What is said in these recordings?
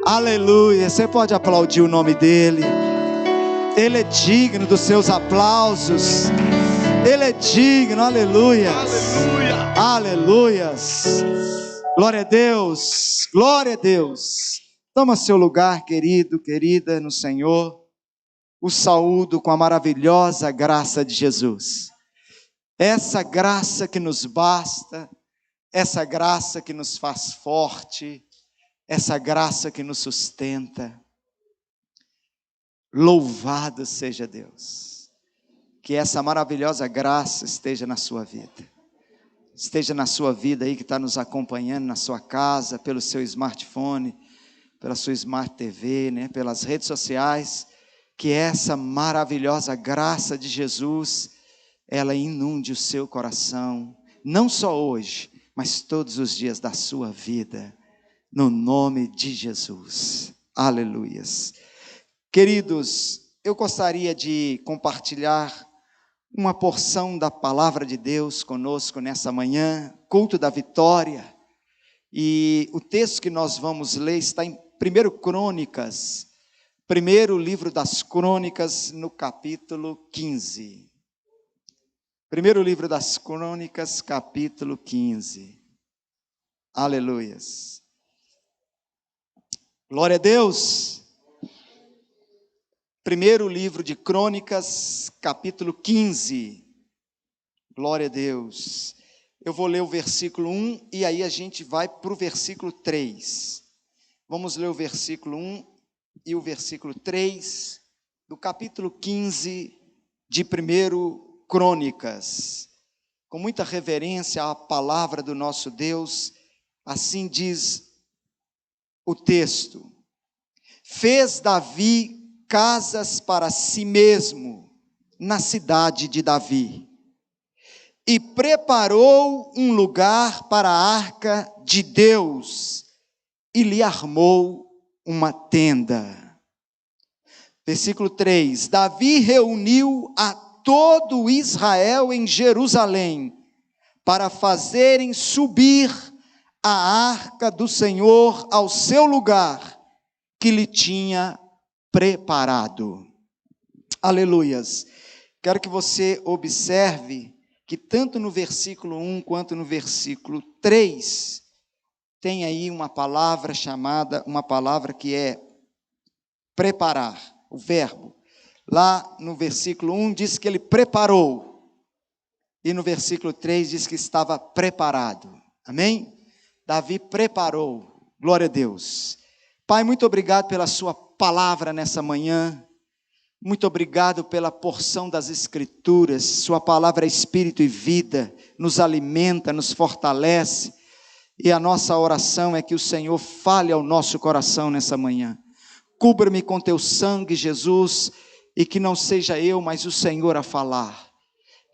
Aleluia, você pode aplaudir o nome dele. Ele é digno dos seus aplausos. Ele é digno, aleluia. Aleluia. Aleluias. Glória a Deus, glória a Deus. Toma seu lugar, querido, querida, no Senhor. O saúdo com a maravilhosa graça de Jesus. Essa graça que nos basta, essa graça que nos faz forte, essa graça que nos sustenta. Louvado seja Deus. Que essa maravilhosa graça esteja na sua vida. Esteja na sua vida aí que está nos acompanhando na sua casa, pelo seu smartphone, pela sua Smart TV, né, pelas redes sociais. Que essa maravilhosa graça de Jesus, ela inunde o seu coração, não só hoje, mas todos os dias da sua vida, no nome de Jesus. Aleluias. Queridos, eu gostaria de compartilhar uma porção da palavra de Deus conosco nessa manhã, culto da vitória, e o texto que nós vamos ler está em 1 Crônicas, primeiro livro das Crônicas, no capítulo 15. Primeiro livro das Crônicas, capítulo 15. Aleluias. Glória a Deus. Primeiro livro de Crônicas, capítulo 15. Glória a Deus. Eu vou ler o versículo 1 e aí a gente vai para o versículo 3. Vamos ler o versículo 1 e o versículo 3 do capítulo 15 de 1 Crônicas. Com muita reverência à palavra do nosso Deus, assim diz o texto. Fez Davi casas para si mesmo na cidade de Davi, e preparou um lugar para a arca de Deus, e lhe armou uma tenda. Versículo 3, Davi reuniu a todo Israel em Jerusalém, para fazerem subir a arca do Senhor ao seu lugar, que lhe tinha preparado. Aleluias. Quero que você observe que tanto no versículo 1 quanto no versículo 3, tem aí uma palavra que é preparar, o verbo. Lá no versículo 1 diz que ele preparou, e no versículo 3 diz que estava preparado. Amém? Davi preparou, glória a Deus. Pai, muito obrigado pela sua palavra nessa manhã, muito obrigado pela porção das Escrituras, sua palavra é espírito e vida, nos alimenta, nos fortalece, e a nossa oração é que o Senhor fale ao nosso coração nessa manhã. Cubra-me com teu sangue, Jesus, e que não seja eu, mas o Senhor a falar.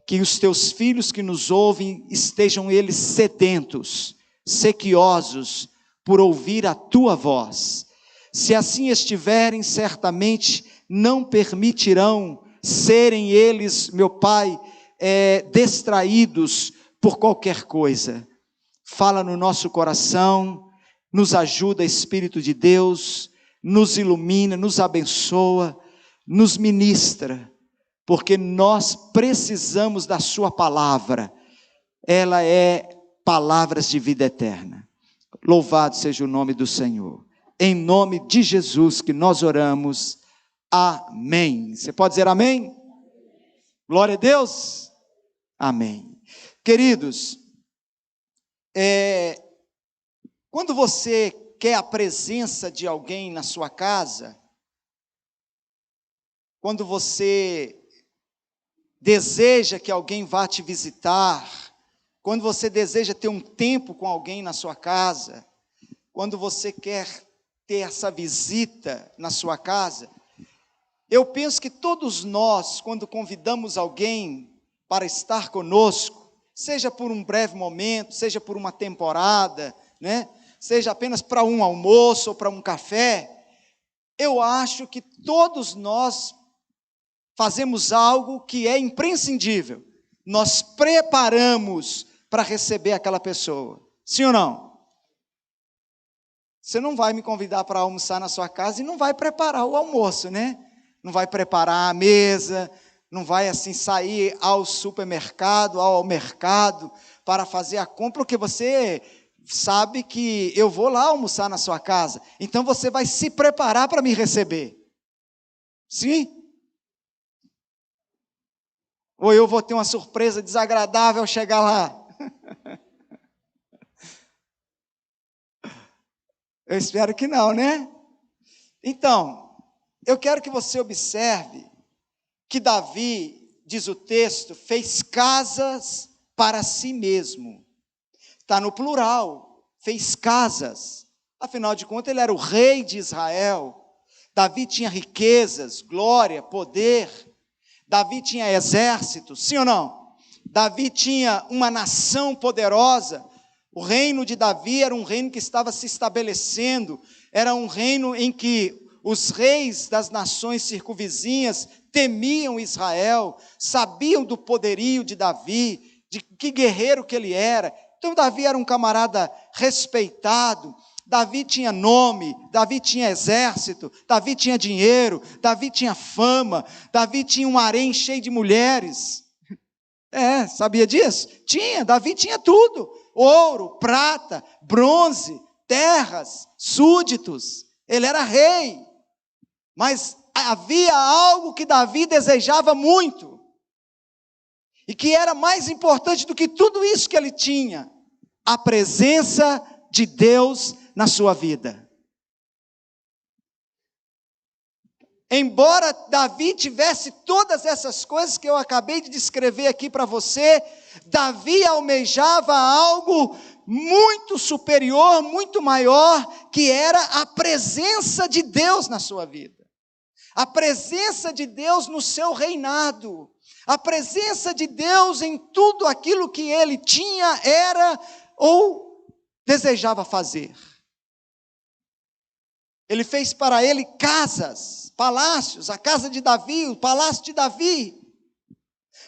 Que os teus filhos que nos ouvem, estejam eles sedentos, sequiosos, por ouvir a tua voz. Se assim estiverem, certamente não permitirão serem eles, meu Pai, distraídos por qualquer coisa. Fala no nosso coração, nos ajuda, Espírito de Deus, nos ilumina, nos abençoa, nos ministra, porque nós precisamos da sua palavra, ela é palavras de vida eterna. Louvado seja o nome do Senhor, em nome de Jesus que nós oramos, amém. Você pode dizer amém? Glória a Deus, amém. Queridos, quando você quer a presença de alguém na sua casa, quando você deseja que alguém vá te visitar, quando você deseja ter um tempo com alguém na sua casa, quando você quer ter essa visita na sua casa, eu penso que todos nós, quando convidamos alguém para estar conosco, seja por um breve momento, seja por uma temporada, né? Seja apenas para um almoço ou para um café, eu acho que todos nós fazemos algo que é imprescindível. Nós preparamos para receber aquela pessoa. Sim ou não? Você não vai me convidar para almoçar na sua casa e não vai preparar o almoço, né? Não vai preparar a mesa, não vai assim sair ao supermercado, ao mercado para fazer a compra, porque você sabe que eu vou lá almoçar na sua casa. Então você vai se preparar para me receber. Sim? Ou eu vou ter uma surpresa desagradável ao chegar lá. Eu espero que não, né? Então, eu quero que você observe que Davi, diz o texto, fez casas para si mesmo. Está no plural, fez casas. Afinal de contas, ele era o rei de Israel. Davi tinha riquezas, glória, poder. Davi tinha exército, sim ou não? Davi tinha uma nação poderosa. O reino de Davi era um reino que estava se estabelecendo, era um reino em que os reis das nações circunvizinhas temiam Israel, sabiam do poderio de Davi, de que guerreiro que ele era. Então Davi era um camarada respeitado, Davi tinha nome, Davi tinha exército, Davi tinha dinheiro, Davi tinha fama, Davi tinha um harém cheio de mulheres. Sabia disso? Davi tinha tudo. Ouro, prata, bronze, terras, súditos. Ele era rei. Mas havia algo que Davi desejava muito. E que era mais importante do que tudo isso que ele tinha. A presença de Deus na sua vida. Embora Davi tivesse todas essas coisas que eu acabei de descrever aqui para você, Davi almejava algo muito superior, muito maior, que era a presença de Deus na sua vida. A presença de Deus no seu reinado. A presença de Deus em tudo aquilo que ele tinha, era ou desejava fazer. Ele fez para ele casas, palácios, a casa de Davi, o palácio de Davi.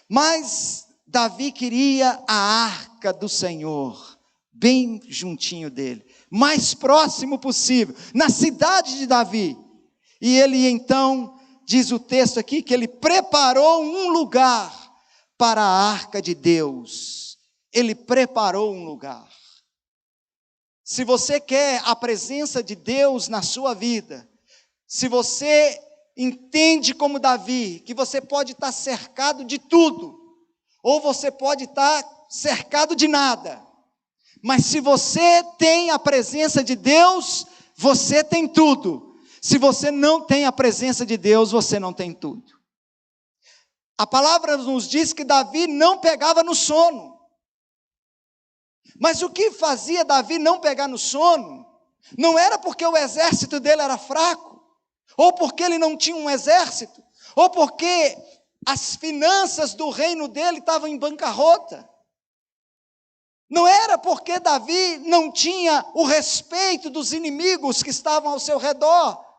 Mas Davi queria a arca do Senhor, bem juntinho dele, mais próximo possível, na cidade de Davi. E ele então, diz o texto aqui, que ele preparou um lugar para a arca de Deus. Ele preparou um lugar. Se você quer a presença de Deus na sua vida, se você entende como Davi, que você pode estar cercado de tudo, ou você pode estar cercado de nada, mas se você tem a presença de Deus, você tem tudo. Se você não tem a presença de Deus, você não tem tudo. A palavra nos diz que Davi não pegava no sono. Mas o que fazia Davi não pegar no sono, não era porque o exército dele era fraco, ou porque ele não tinha um exército, ou porque as finanças do reino dele estavam em bancarrota. Não era porque Davi não tinha o respeito dos inimigos que estavam ao seu redor.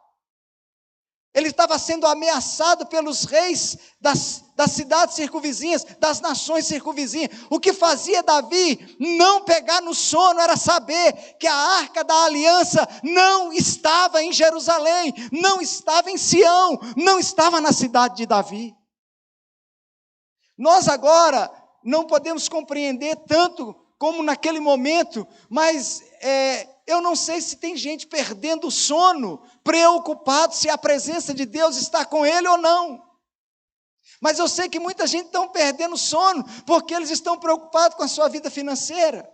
Ele estava sendo ameaçado pelos reis das cidades circunvizinhas, das nações circunvizinhas. O que fazia Davi não pegar no sono era saber que a arca da aliança não estava em Jerusalém, não estava em Sião, não estava na cidade de Davi. Nós agora não podemos compreender tanto como naquele momento, mas eu não sei se tem gente perdendo o sono, preocupado se a presença de Deus está com ele ou não. Mas eu sei que muita gente está perdendo sono, porque eles estão preocupados com a sua vida financeira,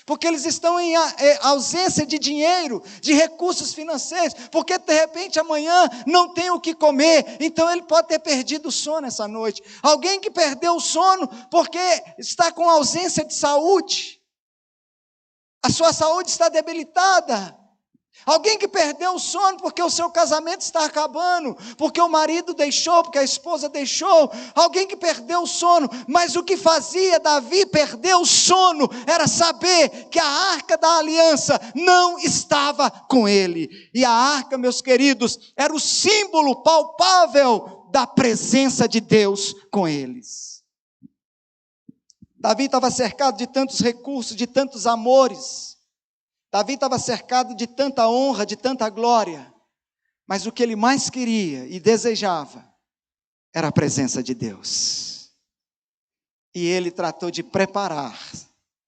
porque eles estão em ausência de dinheiro, de recursos financeiros, porque de repente amanhã não tem o que comer, então ele pode ter perdido o sono essa noite. Alguém que perdeu o sono porque está com ausência de saúde, a sua saúde está debilitada. Alguém que perdeu o sono porque o seu casamento está acabando, porque o marido deixou, porque a esposa deixou. Alguém que perdeu o sono, mas o que fazia Davi perder o sono era saber que a arca da aliança não estava com ele. E a arca, meus queridos, era o símbolo palpável da presença de Deus com eles. Davi estava cercado de tantos recursos, de tantos amores. Davi estava cercado de tanta honra, de tanta glória, mas o que ele mais queria e desejava era a presença de Deus. E ele tratou de preparar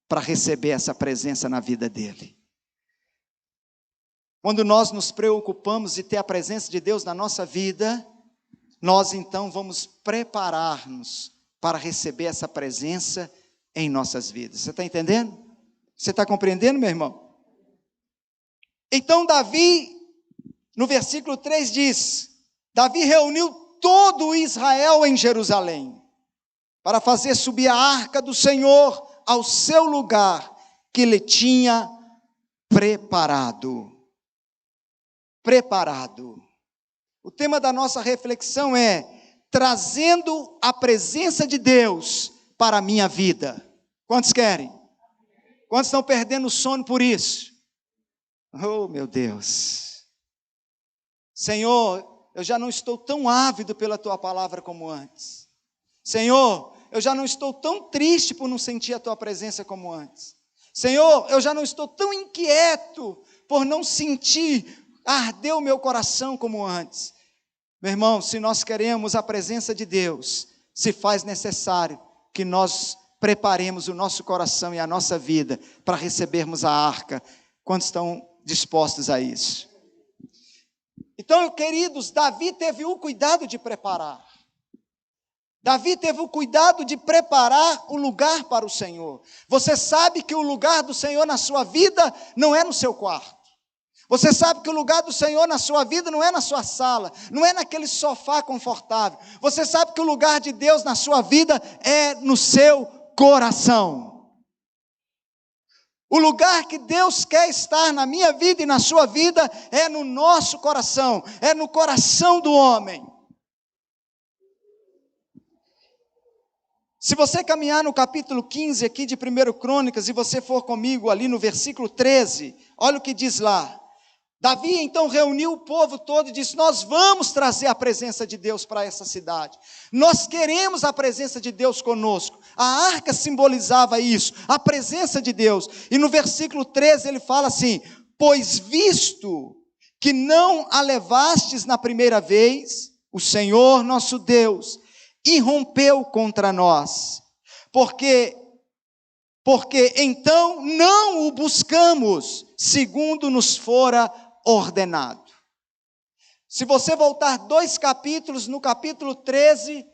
para receber essa presença na vida dele. Quando nós nos preocupamos de ter a presença de Deus na nossa vida, nós então vamos preparar-nos para receber essa presença em nossas vidas. Você está entendendo? Você está compreendendo, meu irmão? Então Davi, no versículo 3 diz, Davi reuniu todo Israel em Jerusalém, para fazer subir a arca do Senhor ao seu lugar, que ele tinha preparado. Preparado. O tema da nossa reflexão é, trazendo a presença de Deus para a minha vida. Quantos querem? Quantos estão perdendo o sono por isso? Oh, meu Deus. Senhor, eu já não estou tão ávido pela tua palavra como antes. Senhor, eu já não estou tão triste por não sentir a tua presença como antes. Senhor, eu já não estou tão inquieto por não sentir arder o meu coração como antes. Meu irmão, se nós queremos a presença de Deus, se faz necessário que nós preparemos o nosso coração e a nossa vida para recebermos a arca. Quantos estão dispostos a isso? Então, queridos, Davi teve o cuidado de preparar. Davi teve o cuidado de preparar o lugar para o Senhor. Você sabe que o lugar do Senhor na sua vida não é no seu quarto. Você sabe que o lugar do Senhor na sua vida não é na sua sala, não é naquele sofá confortável. Você sabe que o lugar de Deus na sua vida é no seu coração. O lugar que Deus quer estar na minha vida e na sua vida é no nosso coração, é no coração do homem. Se você caminhar no capítulo 15 aqui de 1 Crônicas e você for comigo ali no versículo 13, olha o que diz lá. Davi então reuniu o povo todo e disse, nós vamos trazer a presença de Deus para essa cidade. Nós queremos a presença de Deus conosco. A arca simbolizava isso, a presença de Deus. E no versículo 13 ele fala assim, pois visto que não a levastes na primeira vez, o Senhor nosso Deus irrompeu contra nós, porque então não o buscamos, segundo nos fora ordenado. Se você voltar 2 capítulos, no capítulo 13,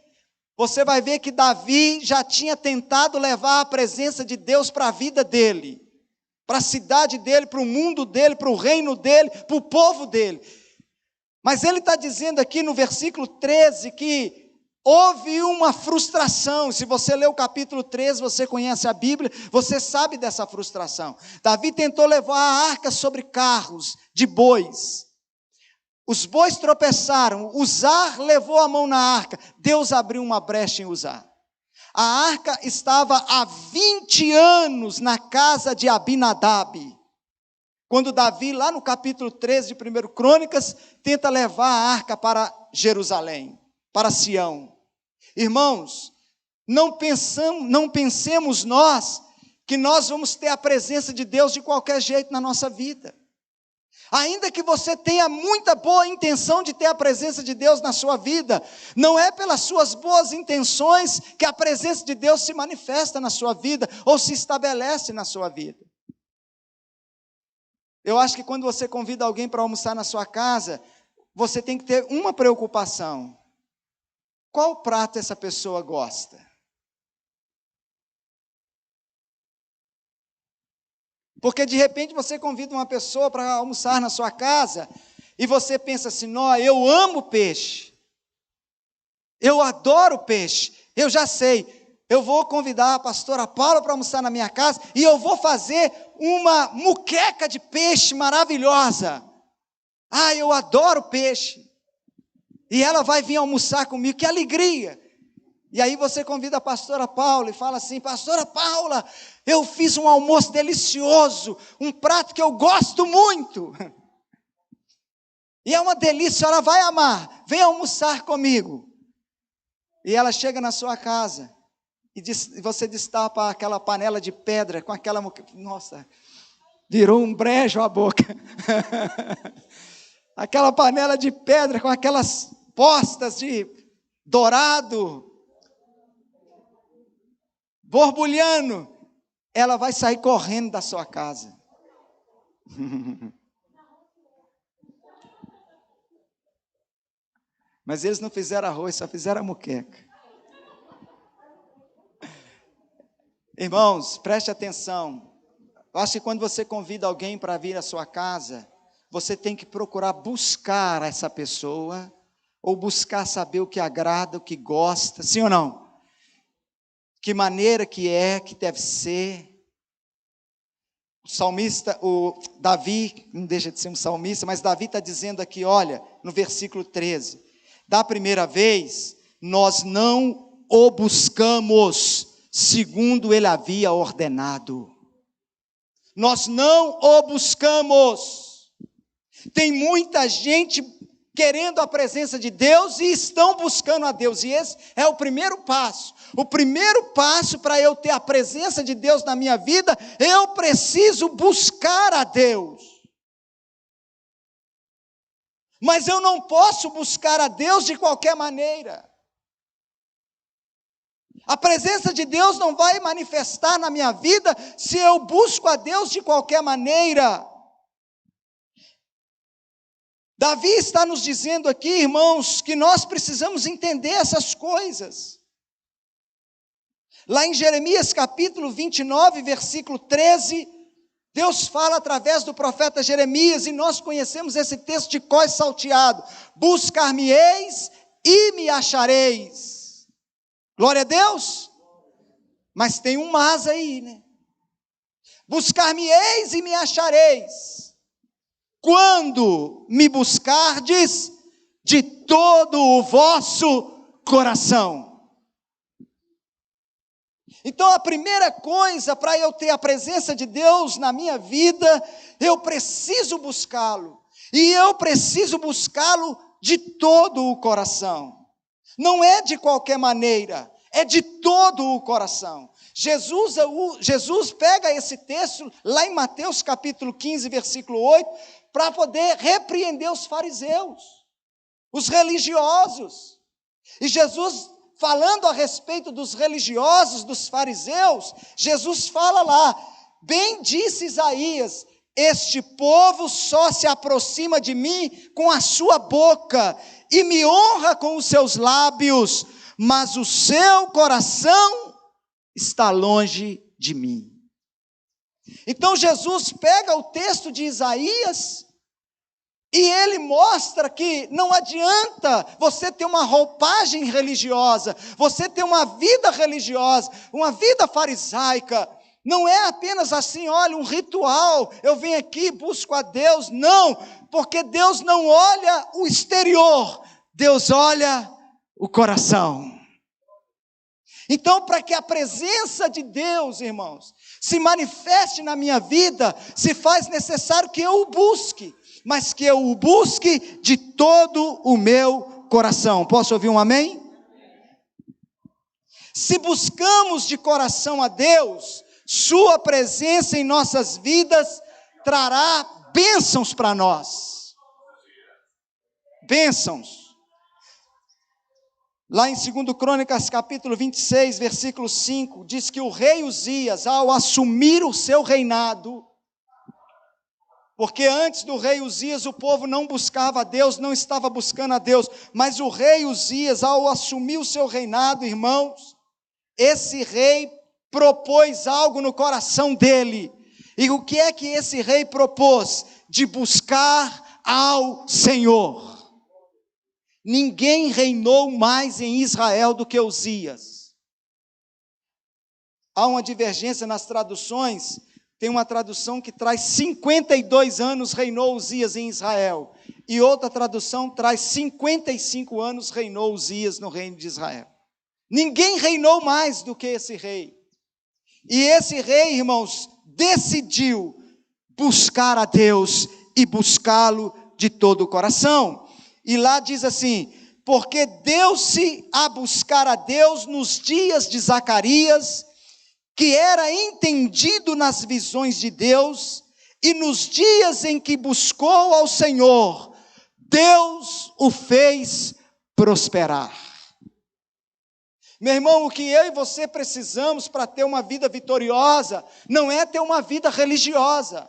você vai ver que Davi já tinha tentado levar a presença de Deus para a vida dele, para a cidade dele, para o mundo dele, para o reino dele, para o povo dele. Mas ele está dizendo aqui no versículo 13 que houve uma frustração. Se você lê o capítulo 13, você conhece a Bíblia, você sabe dessa frustração. Davi tentou levar a arca sobre carros de bois. Os bois tropeçaram, Uzá levou a mão na arca, Deus abriu uma brecha em Uzá. A arca estava há 20 anos na casa de Abinadab. Quando Davi, lá no capítulo 13 de 1 Crônicas, tenta levar a arca para Jerusalém, para Sião. Irmãos, não pensemos nós que nós vamos ter a presença de Deus de qualquer jeito na nossa vida. Ainda que você tenha muita boa intenção de ter a presença de Deus na sua vida, não é pelas suas boas intenções que a presença de Deus se manifesta na sua vida ou se estabelece na sua vida. Eu acho que quando você convida alguém para almoçar na sua casa, você tem que ter uma preocupação. Qual prato essa pessoa gosta? Porque de repente você convida uma pessoa para almoçar na sua casa e você pensa assim, não, eu amo peixe, eu adoro peixe, eu já sei, eu vou convidar a pastora Paula para almoçar na minha casa e eu vou fazer uma muqueca de peixe maravilhosa. Ah, eu adoro peixe. E ela vai vir almoçar comigo, que alegria. E aí você convida a pastora Paula e fala assim, pastora Paula, eu fiz um almoço delicioso, um prato que eu gosto muito. E é uma delícia, ela vai amar, vem almoçar comigo. E ela chega na sua casa, e você destapa aquela panela de pedra, com aquela, nossa, Virou um brejo a boca. Aquela panela de pedra com aquelas postas de dourado, borbulhando, ela vai sair correndo da sua casa. Mas eles não fizeram arroz, só fizeram a moqueca. Irmãos, preste atenção. Eu acho que quando você convida alguém para vir à sua casa, você tem que procurar buscar essa pessoa, ou buscar saber o que agrada, o que gosta, sim ou não? Que maneira que deve ser. O salmista, o Davi, não deixa de ser um salmista, mas Davi está dizendo aqui, olha, no versículo 13, da primeira vez, nós não o buscamos segundo ele havia ordenado. Nós não o buscamos. Tem muita gente querendo a presença de Deus e estão buscando a Deus. E esse é o primeiro passo. O primeiro passo para eu ter a presença de Deus na minha vida, eu preciso buscar a Deus. Mas eu não posso buscar a Deus de qualquer maneira. A presença de Deus não vai manifestar na minha vida se eu busco a Deus de qualquer maneira. Davi está nos dizendo aqui, irmãos, que nós precisamos entender essas coisas. Lá em Jeremias capítulo 29, versículo 13, Deus fala através do profeta Jeremias, e nós conhecemos esse texto de cor salteado: buscar-me-eis e me achareis. Glória a Deus. Mas tem um mas aí, né? Buscar-me-eis e me achareis, quando me buscardes de todo o vosso coração. Então a primeira coisa para eu ter a presença de Deus na minha vida, eu preciso buscá-lo. E eu preciso buscá-lo de todo o coração. Não é de qualquer maneira, é de todo o coração. Jesus pega esse texto lá em Mateus capítulo 15, versículo 8, para poder repreender os fariseus, os religiosos. E Jesus, falando a respeito dos religiosos, dos fariseus, Jesus fala lá: bem disse Isaías, este povo só se aproxima de mim com a sua boca, e me honra com os seus lábios, mas o seu coração está longe de mim. Então Jesus pega o texto de Isaías e ele mostra que não adianta você ter uma roupagem religiosa, você ter uma vida religiosa, uma vida farisaica. Não é apenas assim, olha, um ritual, eu venho aqui, busco a Deus. Não, porque Deus não olha o exterior, Deus olha o coração. Então, para que a presença de Deus, irmãos, se manifeste na minha vida, se faz necessário que eu o busque, mas que eu o busque de todo o meu coração. Posso ouvir um amém? Se buscamos de coração a Deus, sua presença em nossas vidas trará bênçãos para nós. Bênçãos. Lá em 2 Crônicas, capítulo 26, versículo 5, diz que o rei Uzias, ao assumir o seu reinado, porque antes do rei Uzias o povo não buscava a Deus, não estava buscando a Deus, mas o rei Uzias, ao assumir o seu reinado, irmãos, esse rei propôs algo no coração dele. E o que é que esse rei propôs? De buscar ao Senhor. Ninguém reinou mais em Israel do que Uzias. Há uma divergência nas traduções. Tem uma tradução que traz 52 anos reinou Uzias em Israel, e outra tradução traz 55 anos reinou Uzias no reino de Israel. Ninguém reinou mais do que esse rei. E esse rei, irmãos, decidiu buscar a Deus e buscá-lo de todo o coração. E lá diz assim: porque deu-se a buscar a Deus nos dias de Zacarias, que era entendido nas visões de Deus, e nos dias em que buscou ao Senhor, Deus o fez prosperar. Meu irmão, o que eu e você precisamos para ter uma vida vitoriosa, não é ter uma vida religiosa.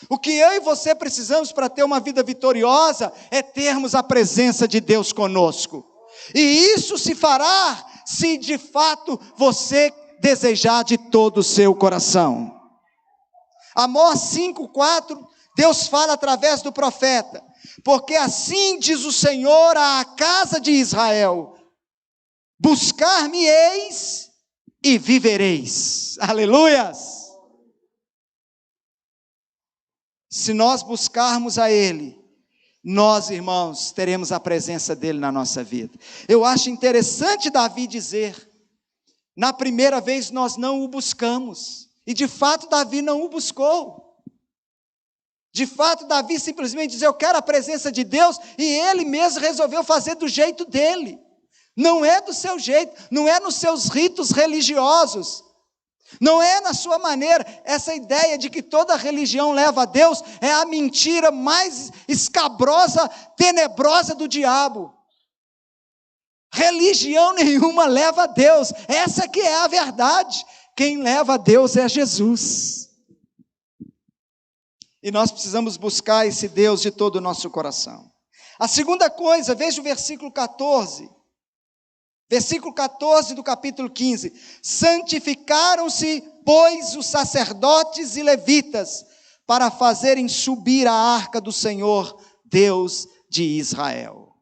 O que eu e você precisamos para ter uma vida vitoriosa, é termos a presença de Deus conosco. E isso se fará, se de fato você desejar de todo o seu coração. Amós 5:4, Deus fala através do profeta: porque assim diz o Senhor à casa de Israel: buscar-me-eis e vivereis. Aleluias! Se nós buscarmos a Ele, nós, irmãos, teremos a presença dEle na nossa vida. Eu acho interessante Davi dizer: na primeira vez nós não o buscamos, e de fato Davi não o buscou. De fato Davi simplesmente diz: eu quero a presença de Deus, e ele mesmo resolveu fazer do jeito dele. Não é do seu jeito, não é nos seus ritos religiosos, não é na sua maneira. Essa ideia de que toda religião leva a Deus é a mentira mais escabrosa, tenebrosa do diabo. Religião nenhuma leva a Deus, essa que é a verdade. Quem leva a Deus é Jesus. E nós precisamos buscar esse Deus de todo o nosso coração. A segunda coisa, veja o versículo 14. Versículo 14 do capítulo 15. Santificaram-se, pois, os sacerdotes e levitas, para fazerem subir a arca do Senhor, Deus de Israel.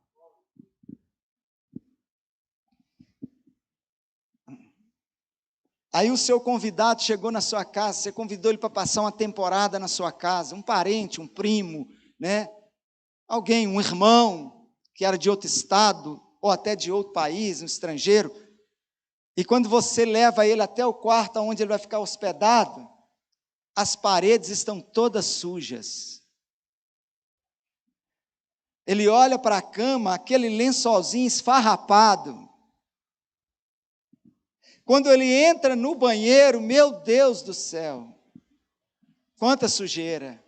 Aí o seu convidado chegou na sua casa, você convidou ele para passar uma temporada na sua casa, um parente, um primo, né? Alguém, um irmão, que era de outro estado, ou até de outro país, um estrangeiro, e quando você leva ele até o quarto onde ele vai ficar hospedado, as paredes estão todas sujas. Ele olha para a cama, aquele lençolzinho esfarrapado. Quando ele entra no banheiro, meu Deus do céu, quanta sujeira.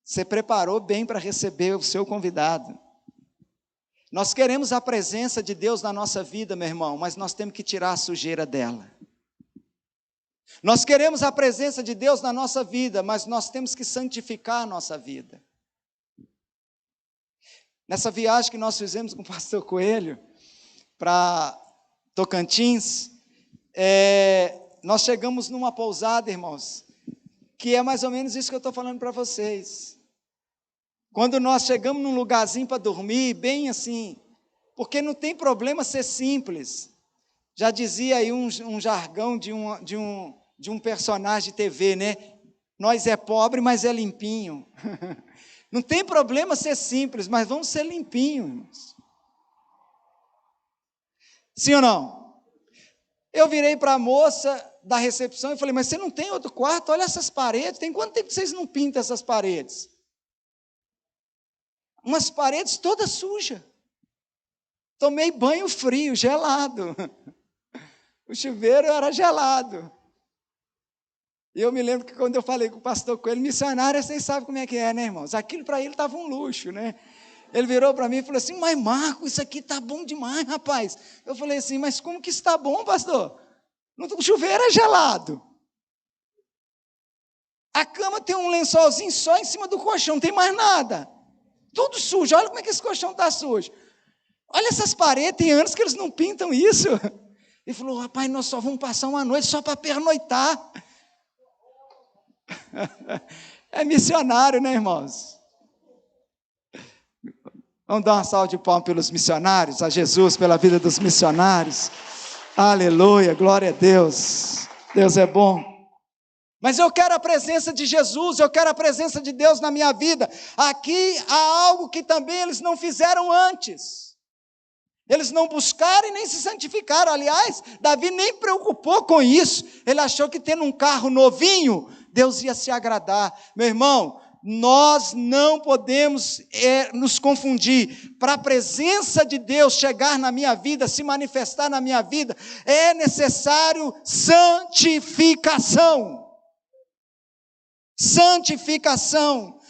Você preparou bem para receber o seu convidado. Nós queremos a presença de Deus na nossa vida, meu irmão, mas nós temos que tirar a sujeira dela. Nós queremos a presença de Deus na nossa vida, mas nós temos que santificar a nossa vida. Nessa viagem que nós fizemos com o pastor Coelho, para Tocantins, nós chegamos numa pousada, irmãos, que é mais ou menos isso que eu estou falando para vocês. Quando nós chegamos num lugarzinho para dormir, bem assim, porque não tem problema ser simples. Já dizia aí um jargão de um personagem de TV, né? Nós é pobre, mas é limpinho. Não tem problema ser simples, mas vamos ser limpinhos, irmãos. Sim ou não? Eu virei para a moça da recepção e falei: mas você não tem outro quarto? Olha essas paredes, tem quanto tempo que vocês não pintam essas paredes? Umas paredes todas sujas. Tomei banho frio, gelado. O chuveiro era gelado. E eu me lembro que quando eu falei com o pastor Coelho, missionário, vocês sabem como é que é, né, irmãos? Aquilo para ele estava um luxo, né? Ele virou para mim e falou assim: mas Marco, isso aqui está bom demais, rapaz. Eu falei assim: mas como que está bom, pastor? O chuveiro é gelado. A cama tem um lençolzinho só em cima do colchão, não tem mais nada. Tudo sujo, olha como é que esse colchão está sujo. Olha essas paredes, tem anos que eles não pintam isso. Ele falou: rapaz, nós só vamos passar uma noite só para pernoitar. É missionário, né, irmãos? Vamos dar uma salva de palmas pelos missionários, a Jesus pela vida dos missionários. Aleluia, glória a Deus. Deus é bom. Mas eu quero a presença de Jesus, eu quero a presença de Deus na minha vida. Aqui há algo que também eles não fizeram antes. Eles não buscaram e nem se santificaram. Aliás, Davi nem preocupou com isso. Ele achou que tendo um carro novinho, Deus ia se agradar. Meu irmão, nós não podemos nos confundir. Para a presença de Deus chegar na minha vida, se manifestar na minha vida, é necessário santificação. Santificação.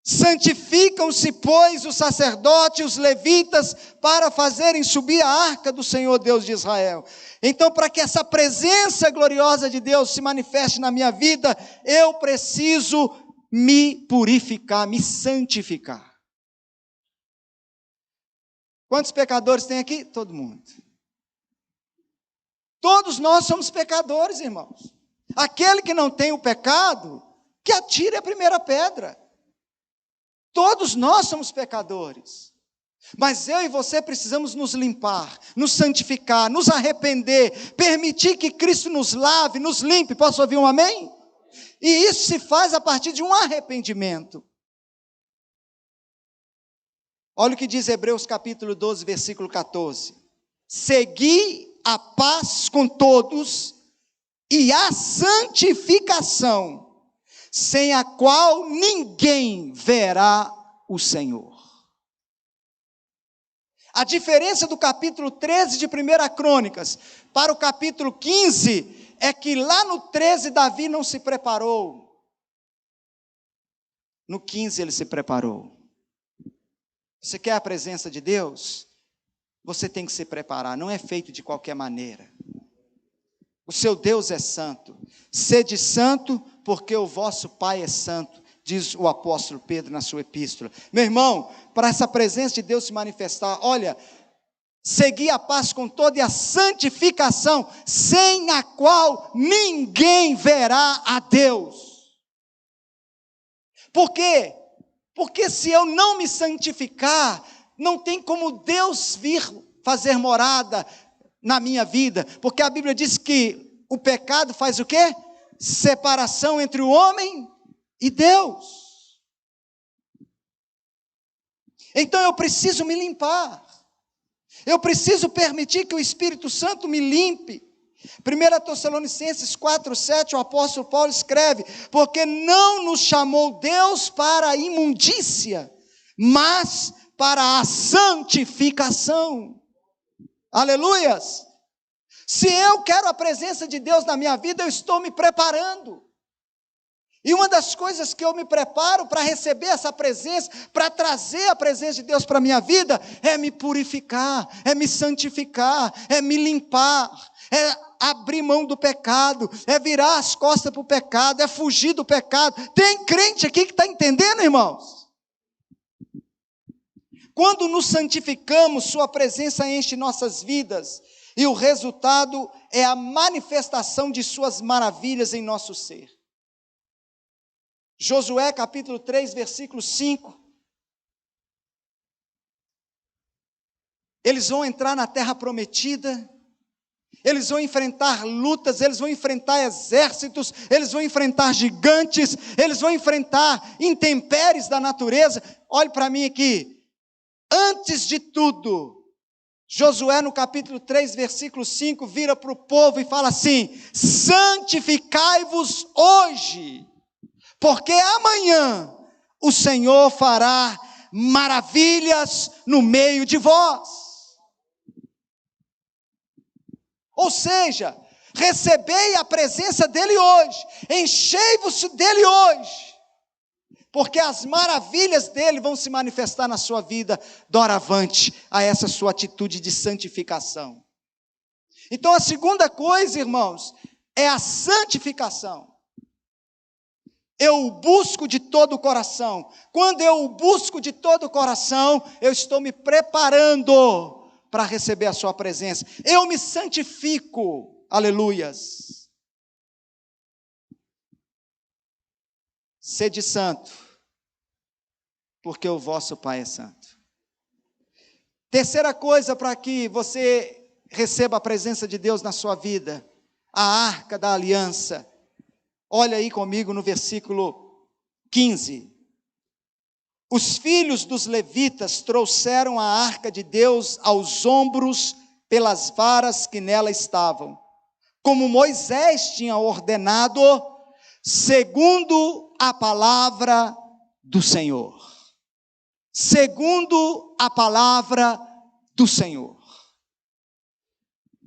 Santificam-se, pois, os sacerdotes e os levitas para fazerem subir a arca do Senhor Deus de Israel. Então, para que essa presença gloriosa de Deus se manifeste na minha vida, eu preciso me purificar, me santificar. Quantos pecadores tem aqui? Todo mundo. Todos nós somos pecadores, irmãos. Aquele que não tem o pecado, que atire a primeira pedra. Todos nós somos pecadores. Mas eu e você precisamos nos limpar, nos santificar, nos arrepender, permitir que Cristo nos lave, nos limpe. Posso ouvir um amém? E isso se faz a partir de um arrependimento. Olha o que diz Hebreus capítulo 12, versículo 14. Segui a paz com todos e a santificação, sem a qual ninguém verá o Senhor. A diferença do capítulo 13 de 1 Crônicas para o capítulo 15 é que lá no 13 Davi não se preparou. No 15 ele se preparou. Você quer a presença de Deus? Você tem que se preparar, não é feito de qualquer maneira. O seu Deus é santo. Sede santo, porque o vosso Pai é santo, diz o apóstolo Pedro na sua epístola. Meu irmão, para essa presença de Deus se manifestar, olha, segui a paz com toda e a santificação, sem a qual ninguém verá a Deus. Por quê? Porque se eu não me santificar, não tem como Deus vir fazer morada na minha vida, porque a Bíblia diz que o pecado faz o quê? Separação entre o homem e Deus. Então eu preciso me limpar, eu preciso permitir que o Espírito Santo me limpe. 1 Tessalonicenses 4,7, o apóstolo Paulo escreve: porque não nos chamou Deus para a imundícia, mas para a santificação. Aleluias! Se eu quero a presença de Deus na minha vida, eu estou me preparando. E uma das coisas que eu me preparo para receber essa presença, para trazer a presença de Deus para a minha vida, é me purificar, é me santificar, é me limpar, é abrir mão do pecado, é virar as costas para o pecado, é fugir do pecado. Tem crente aqui que está entendendo, irmãos? Quando nos santificamos, sua presença enche nossas vidas, e o resultado é a manifestação de suas maravilhas em nosso ser. Josué capítulo 3, versículo 5. Eles vão entrar na terra prometida, eles vão enfrentar lutas, eles vão enfrentar exércitos, eles vão enfrentar gigantes, eles vão enfrentar intempéries da natureza. Olhe para mim aqui. Antes de tudo, Josué no capítulo 3, versículo 5, vira para o povo e fala assim: santificai-vos hoje, porque amanhã o Senhor fará maravilhas no meio de vós. Ou seja, recebei a presença dEle hoje, enchei-vos dEle hoje, porque as maravilhas dEle vão se manifestar na sua vida, doravante a essa sua atitude de santificação. Então a segunda coisa, irmãos, é a santificação. Eu o busco de todo o coração. Quando eu o busco de todo o coração, eu estou me preparando para receber a sua presença. Eu me santifico. Aleluias. Sede santo, porque o vosso Pai é santo. Terceira coisa para que você receba a presença de Deus na sua vida: a arca da aliança. Olha aí comigo no versículo 15. Os filhos dos levitas trouxeram a arca de Deus aos ombros pelas varas que nela estavam, como Moisés tinha ordenado, segundo a palavra do Senhor. Segundo a palavra do Senhor.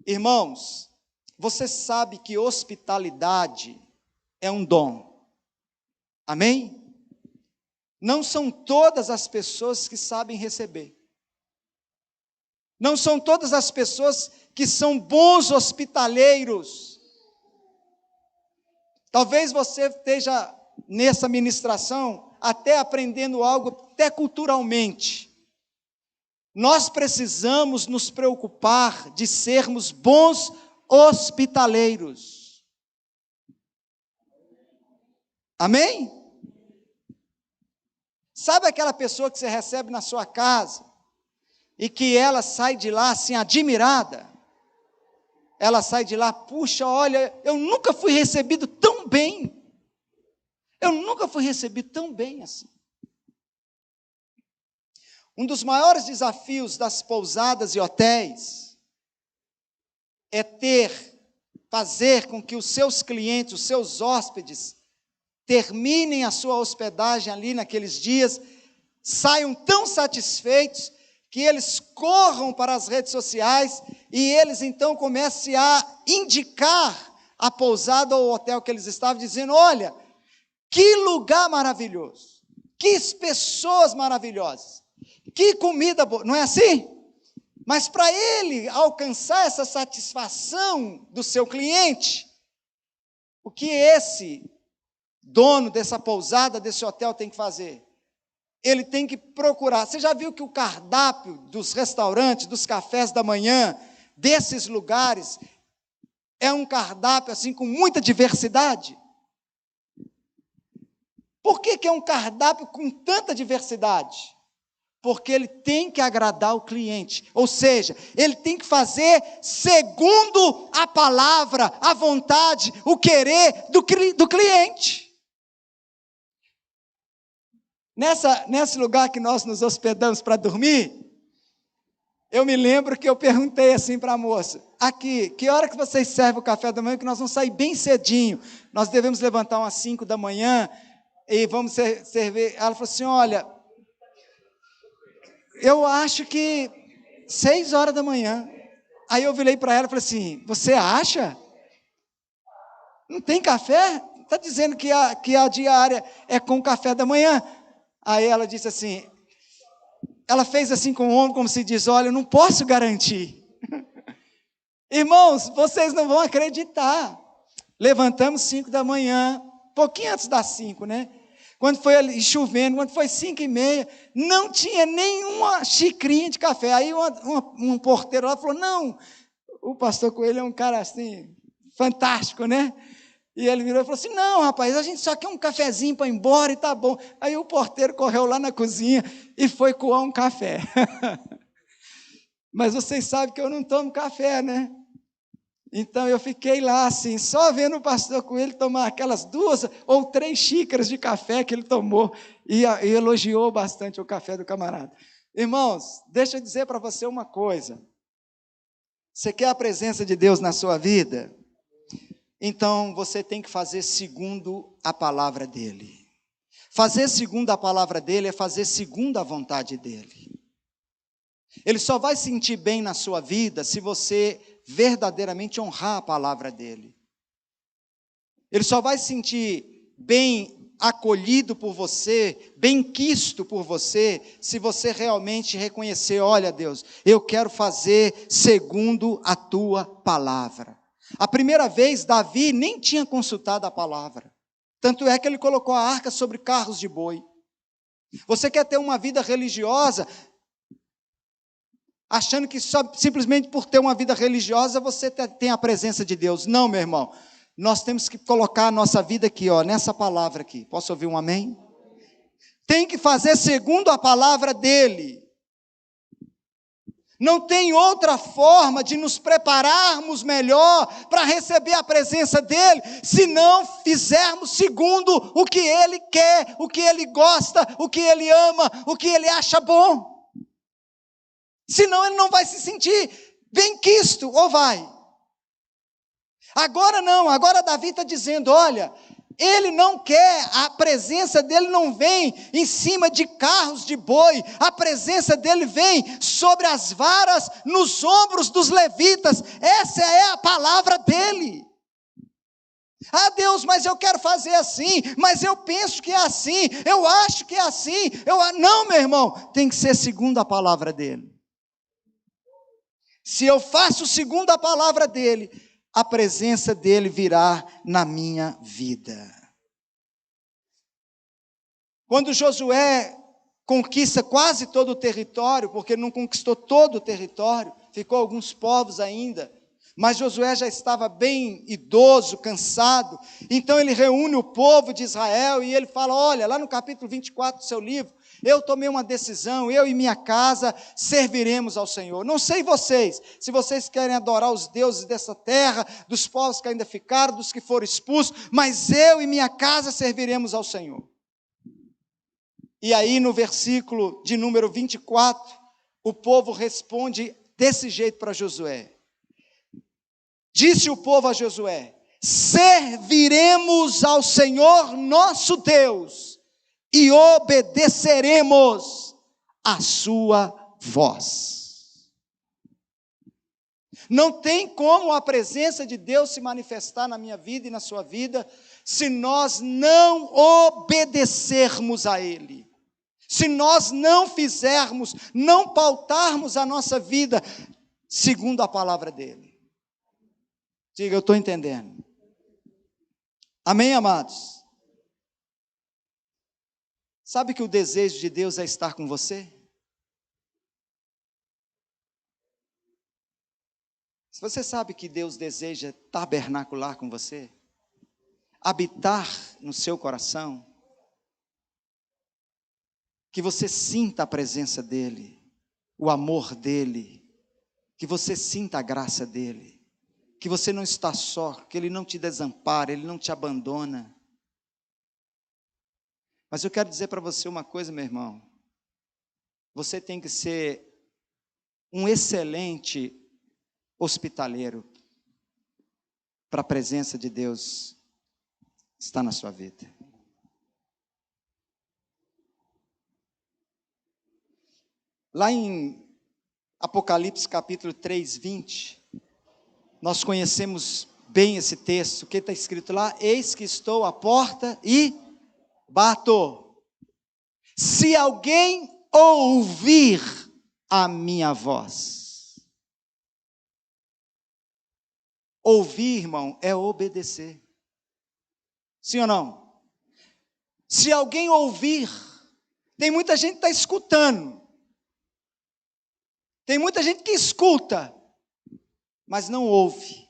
Irmãos, você sabe que hospitalidade é um dom. Amém? Não são todas as pessoas que sabem receber. Não são todas as pessoas que são bons hospitaleiros. Talvez você esteja nessa ministração até aprendendo algo, até culturalmente. Nós precisamos nos preocupar de sermos bons hospitaleiros. Amém? Sabe aquela pessoa que você recebe na sua casa e que ela sai de lá assim admirada? Ela sai de lá, puxa, olha, eu nunca fui recebido tão bem. Eu nunca fui recebido tão bem assim. Um dos maiores desafios das pousadas e hotéis é fazer com que os seus clientes, os seus hóspedes, terminem a sua hospedagem ali naqueles dias, saiam tão satisfeitos que eles corram para as redes sociais e eles então comecem a indicar a pousada ou o hotel que eles estavam, dizendo, olha, que lugar maravilhoso, que pessoas maravilhosas, que comida boa, não é assim? Mas para ele alcançar essa satisfação do seu cliente, o que esse dono dessa pousada, desse hotel tem que fazer? Ele tem que procurar. Você já viu que o cardápio dos restaurantes, dos cafés da manhã, desses lugares, é um cardápio assim com muita diversidade? Por que é um cardápio com tanta diversidade? Porque ele tem que agradar o cliente, ou seja, ele tem que fazer segundo a palavra, a vontade, o querer do cliente. Nesse lugar que nós nos hospedamos para dormir, eu me lembro que eu perguntei assim para a moça, aqui, que hora que vocês servem o café da manhã, que nós vamos sair bem cedinho, nós devemos levantar umas 5 da manhã, e vamos servir. Ela falou assim, olha, eu acho que 6 horas da manhã. Aí eu virei para ela e falei assim, você acha? Não tem café? Está dizendo que a diária é com café da manhã. Aí ela disse assim, ela fez assim com o ombro, como se diz, olha, eu não posso garantir. Irmãos, vocês não vão acreditar. Levantamos 5 da manhã, pouquinho antes das 5, né? Quando foi ali chovendo, quando foi 5:30, não tinha nenhuma xicrinha de café. Aí um porteiro lá falou, não, o pastor Coelho é um cara assim, fantástico, né? E ele virou e falou assim, não, rapaz, a gente só quer um cafezinho para ir embora e tá bom. Aí o porteiro correu lá na cozinha e foi coar um café. Mas vocês sabem que eu não tomo café, né? Então eu fiquei lá assim, só vendo o pastor Coelho tomar aquelas 2 ou 3 xícaras de café que ele tomou e elogiou bastante o café do camarada. Irmãos, deixa eu dizer para você uma coisa. Você quer a presença de Deus na sua vida? Então você tem que fazer segundo a palavra dele. Fazer segundo a palavra dele é fazer segundo a vontade dele. Ele só vai sentir bem na sua vida se você verdadeiramente honrar a palavra dele. Ele só vai sentir bem acolhido por você, bem quisto por você, se você realmente reconhecer, olha Deus, eu quero fazer segundo a tua palavra. A primeira vez, Davi nem tinha consultado a palavra. Tanto é que ele colocou a arca sobre carros de boi. Você quer ter uma vida religiosa, achando que só, simplesmente por ter uma vida religiosa, você tem a presença de Deus. Não, meu irmão. Nós temos que colocar a nossa vida aqui, ó, nessa palavra aqui. Posso ouvir um amém? Tem que fazer segundo a palavra dele. Não tem outra forma de nos prepararmos melhor para receber a presença dele, se não fizermos segundo o que ele quer, o que ele gosta, o que ele ama, o que ele acha bom. Senão ele não vai se sentir bem quisto, ou vai? Agora não, agora Davi está dizendo, olha, ele não quer, a presença dele não vem em cima de carros de boi, a presença dele vem sobre as varas, nos ombros dos levitas, essa é a palavra dele. Ah, Deus, mas eu quero fazer assim, mas eu penso que é assim, eu acho que é assim. Não, meu irmão, tem que ser segundo a palavra dele. Se eu faço segundo a palavra dele, a presença dele virá na minha vida. Quando Josué conquista quase todo o território, porque não conquistou todo o território, ficou alguns povos ainda, mas Josué já estava bem idoso, cansado, então ele reúne o povo de Israel e ele fala, olha, lá no capítulo 24 do seu livro, eu tomei uma decisão, eu e minha casa serviremos ao Senhor. Não sei vocês, se vocês querem adorar os deuses dessa terra, dos povos que ainda ficaram, dos que foram expulsos, mas eu e minha casa serviremos ao Senhor. E aí no versículo de número 24, o povo responde desse jeito para Josué. Disse o povo a Josué, serviremos ao Senhor nosso Deus e obedeceremos a sua voz. Não tem como a presença de Deus se manifestar na minha vida e na sua vida, se nós não obedecermos a Ele. Se nós não fizermos, não pautarmos a nossa vida segundo a palavra dele. Diga, eu estou entendendo. Amém, amados? Sabe que o desejo de Deus é estar com você? Você sabe que Deus deseja tabernacular com você? Habitar no seu coração? Que você sinta a presença dEle, o amor dEle, que você sinta a graça dEle, que você não está só, que Ele não te desampara, Ele não te abandona. Mas eu quero dizer para você uma coisa, meu irmão, você tem que ser um excelente hospitaleiro para a presença de Deus estar na sua vida. Lá em Apocalipse capítulo 3, 20, nós conhecemos bem esse texto. O que está escrito lá? Eis que estou à porta e bato. Se alguém ouvir a minha voz. Ouvir, irmão, é obedecer. Sim ou não? Se alguém ouvir, tem muita gente que está escutando. Tem muita gente que escuta, mas não ouve.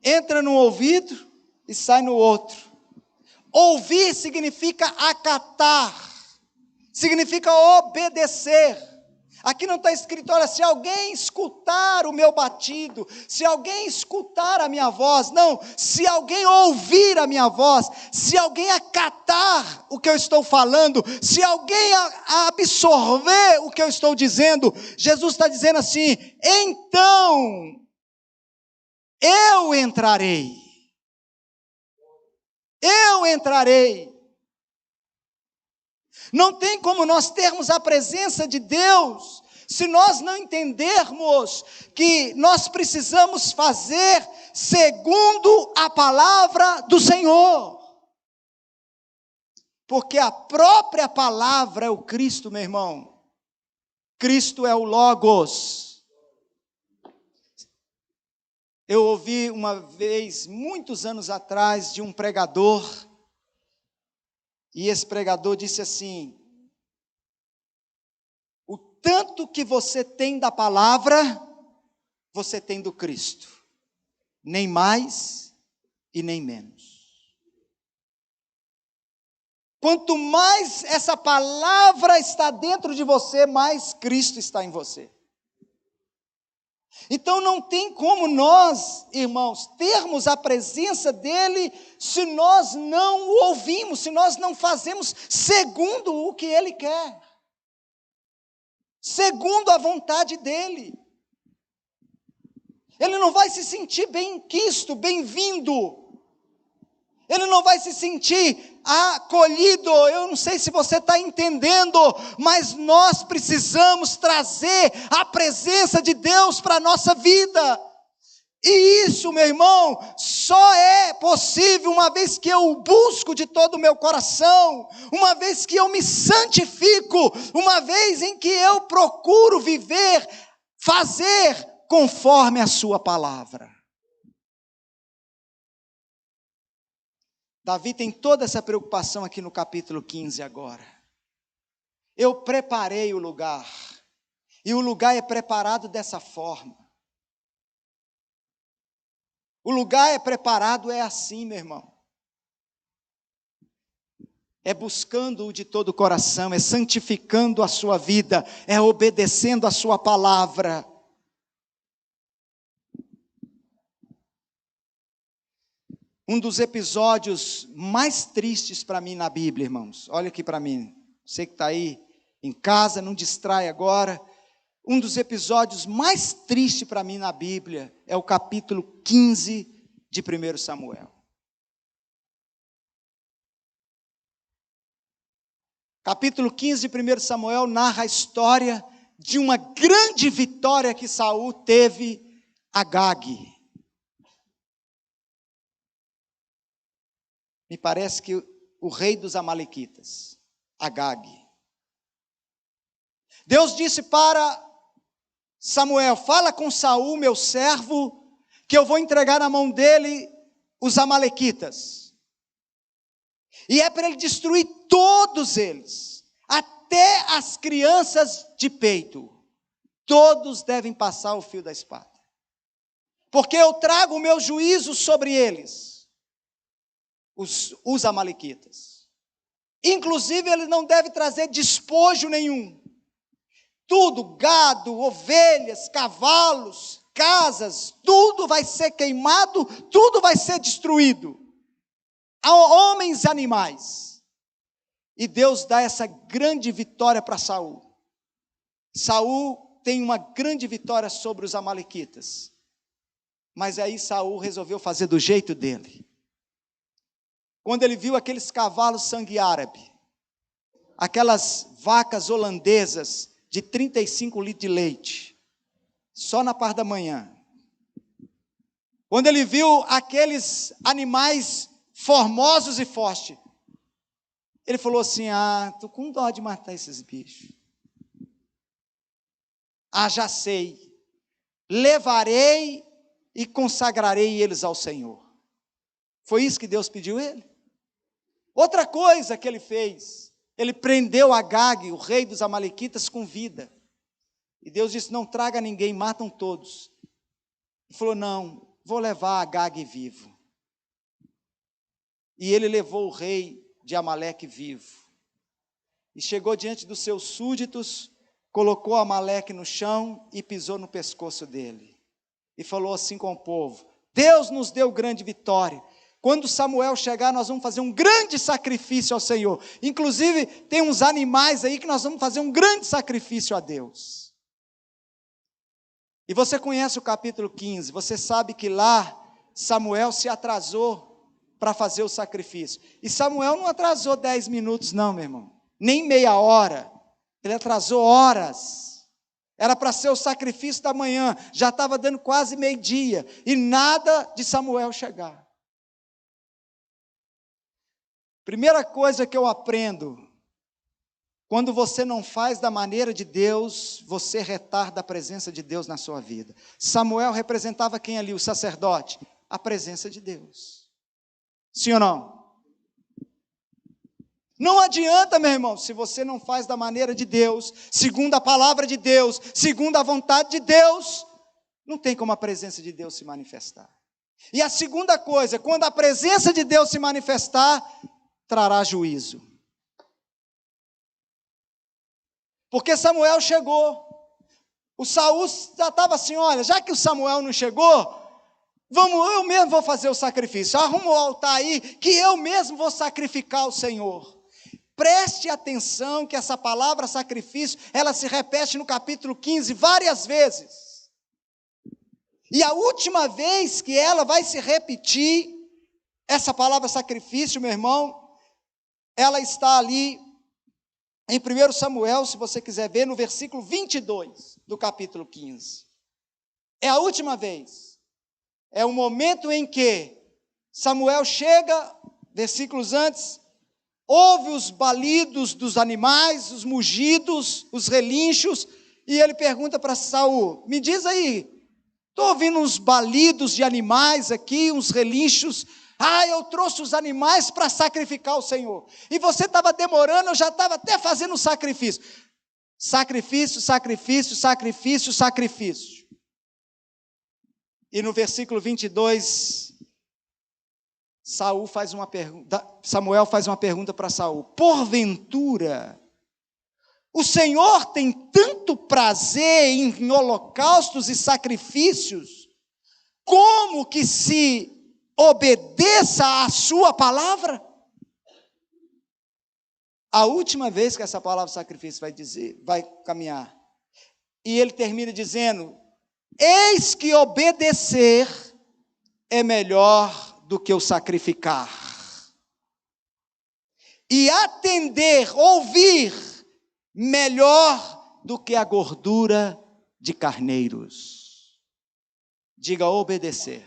Entra no ouvido e sai no outro. Ouvir significa acatar, significa obedecer. Aqui não está escrito, olha, se alguém escutar o meu batido, se alguém escutar a minha voz, não, se alguém ouvir a minha voz, se alguém acatar o que eu estou falando, se alguém absorver o que eu estou dizendo, Jesus está dizendo assim, então, eu entrarei. Eu entrarei. Não tem como nós termos a presença de Deus, se nós não entendermos que nós precisamos fazer segundo a palavra do Senhor. Porque a própria palavra é o Cristo, meu irmão. Cristo é o Logos. Eu ouvi uma vez, muitos anos atrás, de um pregador, e esse pregador disse assim, o tanto que você tem da palavra, você tem do Cristo, nem mais e nem menos. Quanto mais essa palavra está dentro de você, mais Cristo está em você. Então não tem como nós, irmãos, termos a presença dEle se nós não o ouvimos, se nós não fazemos segundo o que Ele quer, segundo a vontade dEle. Ele não vai se sentir bem-quisto, bem-vindo. Ele não vai se sentir acolhido. Eu não sei se você está entendendo, mas nós precisamos trazer a presença de Deus para a nossa vida. E isso, meu irmão, só é possível uma vez que eu o busco de todo o meu coração, uma vez que eu me santifico, uma vez em que eu procuro viver, fazer conforme a sua palavra. Davi tem toda essa preocupação aqui no capítulo 15 agora. Eu preparei o lugar, e o lugar é preparado dessa forma. O lugar é preparado, é assim, meu irmão. É buscando-o de todo o coração, é santificando a sua vida, é obedecendo a sua palavra. Um dos episódios mais tristes para mim na Bíblia, irmãos, olha aqui para mim, você que está aí em casa, não distrai agora. Um dos episódios mais tristes para mim na Bíblia é o capítulo 15 de 1 Samuel. Capítulo 15 de 1 Samuel narra a história de uma grande vitória que Saul teve a Agag. Me parece que o rei dos amalequitas, Agag. Deus disse para Samuel: fala com Saul, meu servo, que eu vou entregar na mão dele os amalequitas. E é para ele destruir todos eles, até as crianças de peito. Todos devem passar o fio da espada. Porque eu trago o meu juízo sobre eles, os amalequitas. Inclusive, ele não deve trazer despojo nenhum. Tudo, gado, ovelhas, cavalos, casas, tudo vai ser queimado, tudo vai ser destruído. Homens e animais. E Deus dá essa grande vitória para Saul. Saul tem uma grande vitória sobre os amalequitas. Mas aí Saul resolveu fazer do jeito dele. Quando ele viu aqueles cavalos sangue árabe, aquelas vacas holandesas de 35 litros de leite, só na parte da manhã. Quando ele viu aqueles animais formosos e fortes, ele falou assim: estou com dó de matar esses bichos. Já sei, levarei e consagrarei eles ao Senhor. Foi isso que Deus pediu ele. Outra coisa que ele fez, ele prendeu Agag, o rei dos amalequitas, com vida. E Deus disse: não traga ninguém, matam todos. Ele falou: não, vou levar Agag vivo. E ele levou o rei de Amaleque vivo. E chegou diante dos seus súditos, colocou Amaleque no chão e pisou no pescoço dele. E falou assim com o povo: Deus nos deu grande vitória. Quando Samuel chegar, nós vamos fazer um grande sacrifício ao Senhor. Inclusive, tem uns animais aí que nós vamos fazer um grande sacrifício a Deus. E você conhece o capítulo 15, você sabe que lá Samuel se atrasou para fazer o sacrifício. E Samuel não atrasou 10 minutos não, meu irmão, nem meia hora, ele atrasou horas. Era para ser o sacrifício da manhã, já estava dando quase meio-dia, e nada de Samuel chegar. Primeira coisa que eu aprendo: quando você não faz da maneira de Deus, você retarda a presença de Deus na sua vida. Samuel representava quem ali? O sacerdote. A presença de Deus. Sim ou não? Não adianta, meu irmão, se você não faz da maneira de Deus, segundo a palavra de Deus, segundo a vontade de Deus, não tem como a presença de Deus se manifestar. E a segunda coisa, quando a presença de Deus se manifestar, trará juízo. Porque Samuel chegou. O Saul já estava assim: olha, já que o Samuel não chegou, eu mesmo vou fazer o sacrifício. Arruma o altar aí, que eu mesmo vou sacrificar ao Senhor. Preste atenção que essa palavra sacrifício, ela se repete no capítulo 15 várias vezes. E a última vez que ela vai se repetir, essa palavra sacrifício, meu irmão, ela está ali em 1 Samuel, se você quiser ver, no versículo 22 do capítulo 15. É a última vez. É o momento em que Samuel chega, versículos antes, ouve os balidos dos animais, os mugidos, os relinchos, e ele pergunta para Saul: me diz aí, estou ouvindo uns balidos de animais aqui, uns relinchos. Eu trouxe os animais para sacrificar o Senhor. E você estava demorando, eu já estava até fazendo sacrifício. Sacrifício, sacrifício, sacrifício, sacrifício. E no versículo 22, Samuel faz uma pergunta para Saul: porventura, o Senhor tem tanto prazer em holocaustos e sacrifícios, como que se obedeça à sua palavra? A última vez que essa palavra sacrifício vai caminhar. E ele termina dizendo: eis que obedecer é melhor do que o sacrificar. E atender, ouvir, melhor do que a gordura de carneiros. Diga: obedecer.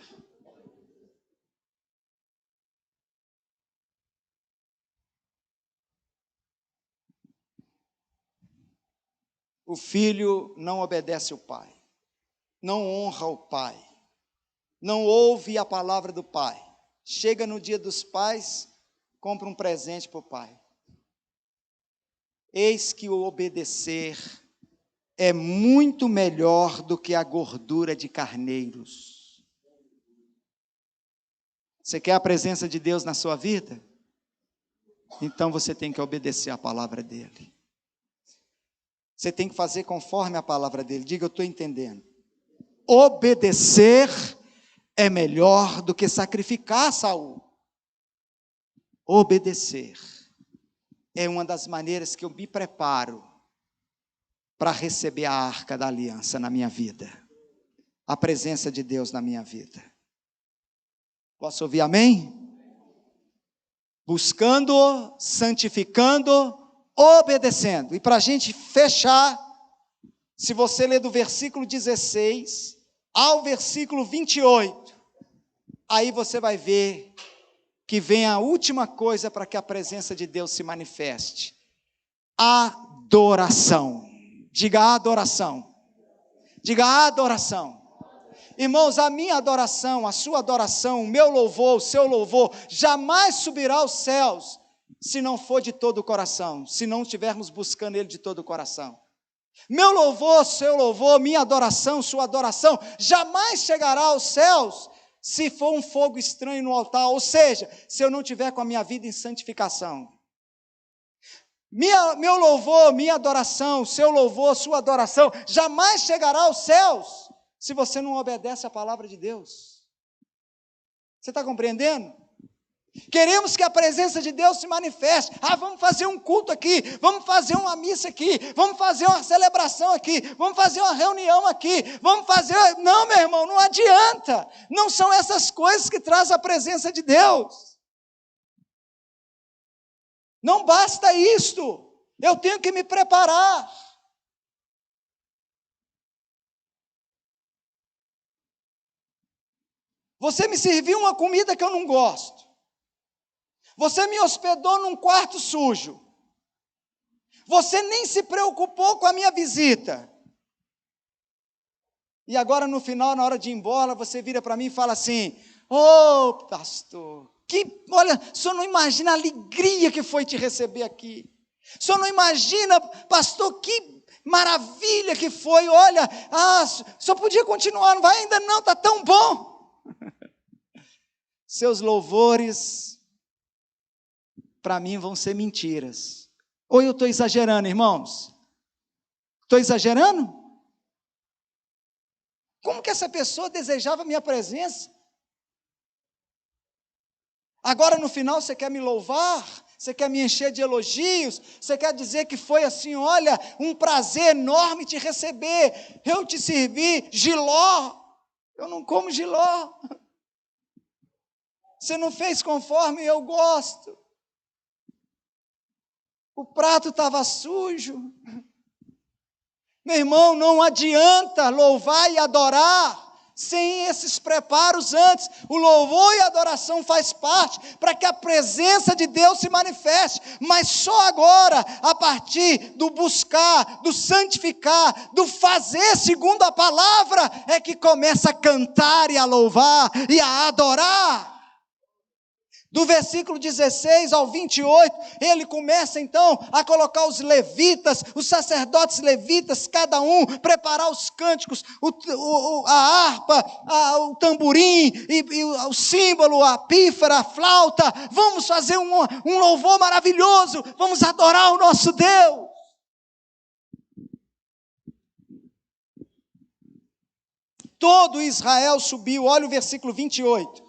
O filho não obedece o pai, não honra o pai, não ouve a palavra do pai. Chega no dia dos pais, compra um presente para o pai. Eis que o obedecer é muito melhor do que a gordura de carneiros. Você quer a presença de Deus na sua vida? Então você tem que obedecer a palavra dele. Você tem que fazer conforme a palavra dele. Diga: eu estou entendendo. Obedecer é melhor do que sacrificar, Saul. Obedecer é uma das maneiras que eu me preparo para receber a arca da aliança na minha vida. A presença de Deus na minha vida. Posso ouvir amém? Buscando, santificando, obedecendo. E para a gente fechar, se você ler do versículo 16 ao versículo 28, aí você vai ver que vem a última coisa para que a presença de Deus se manifeste: adoração. Diga: adoração. Diga: adoração. Irmãos, a minha adoração, a sua adoração, o meu louvor, o seu louvor, jamais subirá aos céus, se não for de todo o coração, se não estivermos buscando Ele de todo o coração. Meu louvor, seu louvor, minha adoração, sua adoração, jamais chegará aos céus, se for um fogo estranho no altar, ou seja, se eu não tiver com a minha vida em santificação. Meu louvor, minha adoração, seu louvor, sua adoração, jamais chegará aos céus, se você não obedece à palavra de Deus. Você está compreendendo? Queremos que a presença de Deus se manifeste. Vamos fazer um culto aqui, vamos fazer uma missa aqui, vamos fazer uma celebração aqui, vamos fazer uma reunião aqui, vamos fazer... Não, meu irmão, não adianta. Não são essas coisas que trazem a presença de Deus. Não basta isto. Eu tenho que me preparar. Você me serviu uma comida que eu não gosto. Você me hospedou num quarto sujo. Você nem se preocupou com a minha visita. E agora no final, na hora de ir embora, você vira para mim e fala assim: ô pastor, olha, o senhor não imagina a alegria que foi te receber aqui. O senhor não imagina, pastor, que maravilha que foi. Olha, o senhor podia continuar, não vai? Ainda não, está tão bom. Seus louvores, para mim, vão ser mentiras. Ou eu estou exagerando, irmãos? Estou exagerando? Como que essa pessoa desejava a minha presença? Agora no final você quer me louvar? Você quer me encher de elogios? Você quer dizer que foi assim, olha, um prazer enorme te receber. Eu te servi jiló. Eu não como jiló. Você não fez conforme eu gosto. O prato estava sujo. Meu irmão, não adianta louvar e adorar sem esses preparos antes. O louvor e a adoração faz parte para que a presença de Deus se manifeste, mas só agora, a partir do buscar, do santificar, do fazer segundo a palavra, é que começa a cantar e a louvar e a adorar. Do versículo 16 ao 28, ele começa então a colocar os levitas, os sacerdotes levitas, cada um, preparar os cânticos, a harpa, o tamborim, e o símbolo, a pífara, a flauta. Vamos fazer um louvor maravilhoso, vamos adorar o nosso Deus. Todo Israel subiu, olha o versículo 28.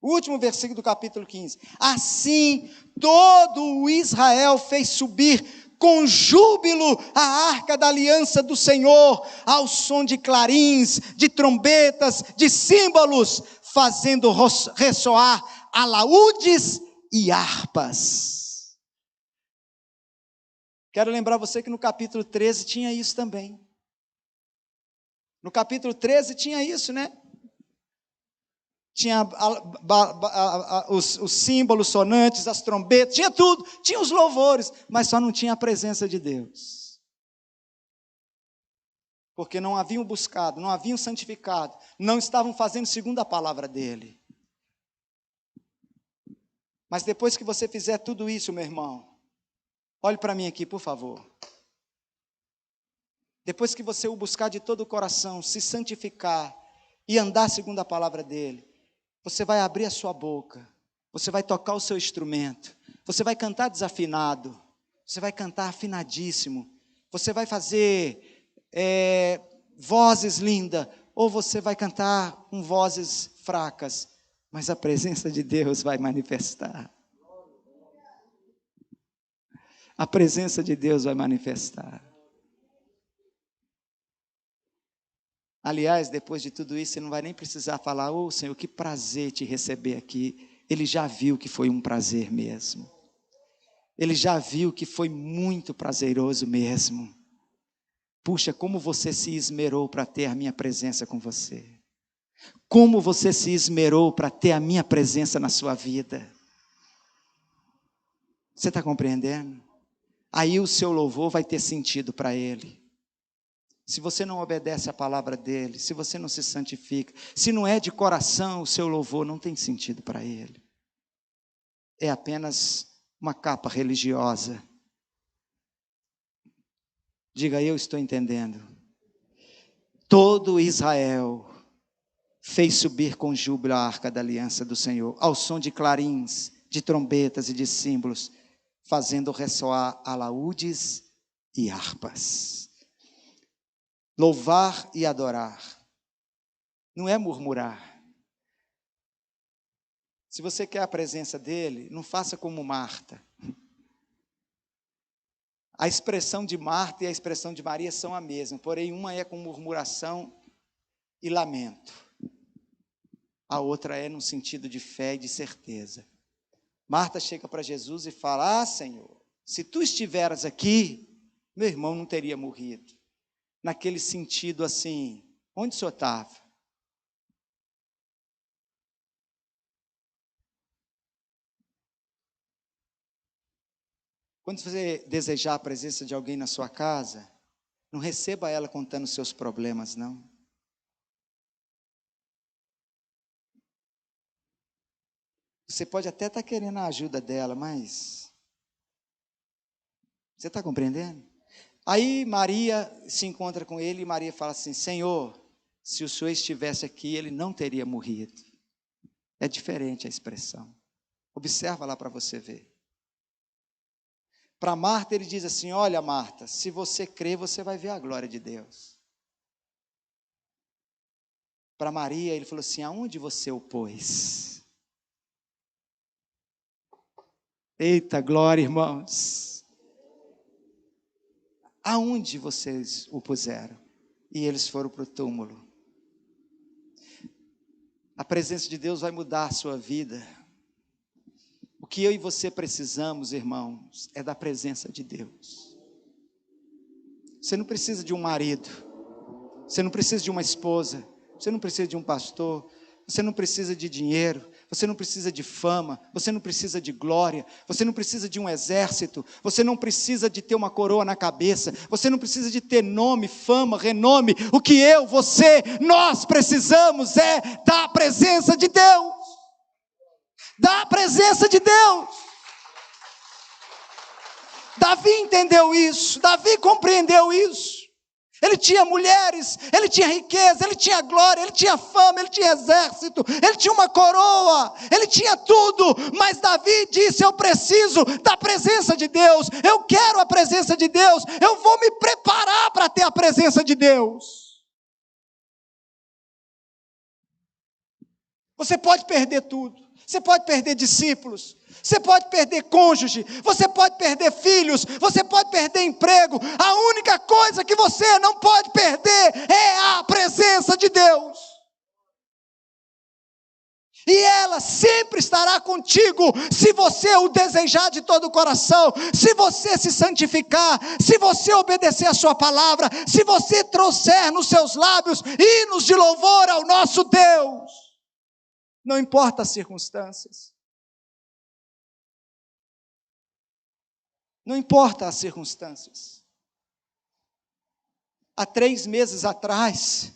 O último versículo do capítulo 15. Assim, todo o Israel fez subir com júbilo a arca da aliança do Senhor, ao som de clarins, de trombetas, de símbolos, fazendo ressoar alaúdes e harpas. Quero lembrar você que no capítulo 13 tinha isso também. No capítulo 13 tinha isso, né? Tinha os símbolos sonantes, as trombetas, tinha tudo, tinha os louvores, mas só não tinha a presença de Deus. Porque não haviam buscado, não haviam santificado, não estavam fazendo segundo a palavra dele. Mas depois que você fizer tudo isso, meu irmão, olhe para mim aqui, por favor. Depois que você o buscar de todo o coração, se santificar e andar segundo a palavra dele, você vai abrir a sua boca, você vai tocar o seu instrumento, você vai cantar desafinado, você vai cantar afinadíssimo, você vai fazer vozes lindas, ou você vai cantar com vozes fracas, mas a presença de Deus vai manifestar. A presença de Deus vai manifestar. Aliás, depois de tudo isso, você não vai nem precisar falar: ô Senhor, que prazer te receber aqui. Ele já viu que foi um prazer mesmo. Ele já viu que foi muito prazeroso mesmo. Puxa, como você se esmerou para ter a minha presença com você. Como você se esmerou para ter a minha presença na sua vida. Você está compreendendo? Aí o seu louvor vai ter sentido para ele. Se você não obedece à palavra dele, se você não se santifica, se não é de coração, o seu louvor não tem sentido para ele. É apenas uma capa religiosa. Diga: eu estou entendendo. Todo Israel fez subir com júbilo a arca da aliança do Senhor, ao som de clarins, de trombetas e de símbolos, fazendo ressoar alaúdes e harpas. Louvar e adorar não é murmurar. Se você quer a presença dele, não faça como Marta. A expressão de Marta e a expressão de Maria são a mesma, porém uma é com murmuração e lamento. A outra é no sentido de fé e de certeza. Marta chega para Jesus e fala: Senhor, se tu estiveras aqui, meu irmão não teria morrido. Naquele sentido assim, onde o senhor estava? Quando você desejar a presença de alguém na sua casa, não receba ela contando seus problemas, não. Você pode até estar querendo a ajuda dela, mas você está compreendendo? Aí Maria se encontra com ele e Maria fala assim: Senhor, se o Senhor estivesse aqui, ele não teria morrido. É diferente a expressão. Observa lá para você ver. Para Marta ele diz assim: olha Marta, se você crer, você vai ver a glória de Deus. Para Maria ele falou assim: aonde você o pôs? Eita glória, irmãos. Aonde vocês o puseram? E eles foram para o túmulo. A presença de Deus vai mudar a sua vida. O que eu e você precisamos, irmãos, é da presença de Deus. Você não precisa de um marido, você não precisa de uma esposa, você não precisa de um pastor, você não precisa de dinheiro, você não precisa de fama, você não precisa de glória, você não precisa de um exército, você não precisa de ter uma coroa na cabeça, você não precisa de ter nome, fama, renome. O que eu, você, nós precisamos é da presença de Deus. Da presença de Deus. Davi entendeu isso, Davi compreendeu isso. Ele tinha mulheres, ele tinha riqueza, ele tinha glória, ele tinha fama, ele tinha exército, ele tinha uma coroa, ele tinha tudo. Mas Davi disse: eu preciso da presença de Deus, eu quero a presença de Deus, eu vou me preparar para ter a presença de Deus. Você pode perder tudo, você pode perder discípulos, você pode perder cônjuge, você pode perder filhos, você pode perder emprego. A única coisa que você não pode perder é a presença de Deus. E ela sempre estará contigo, se você o desejar de todo o coração, se você se santificar, se você obedecer a sua palavra, se você trouxer nos seus lábios hinos de louvor ao nosso Deus. Não importa as circunstâncias. Não importa as circunstâncias. Há 3 meses atrás,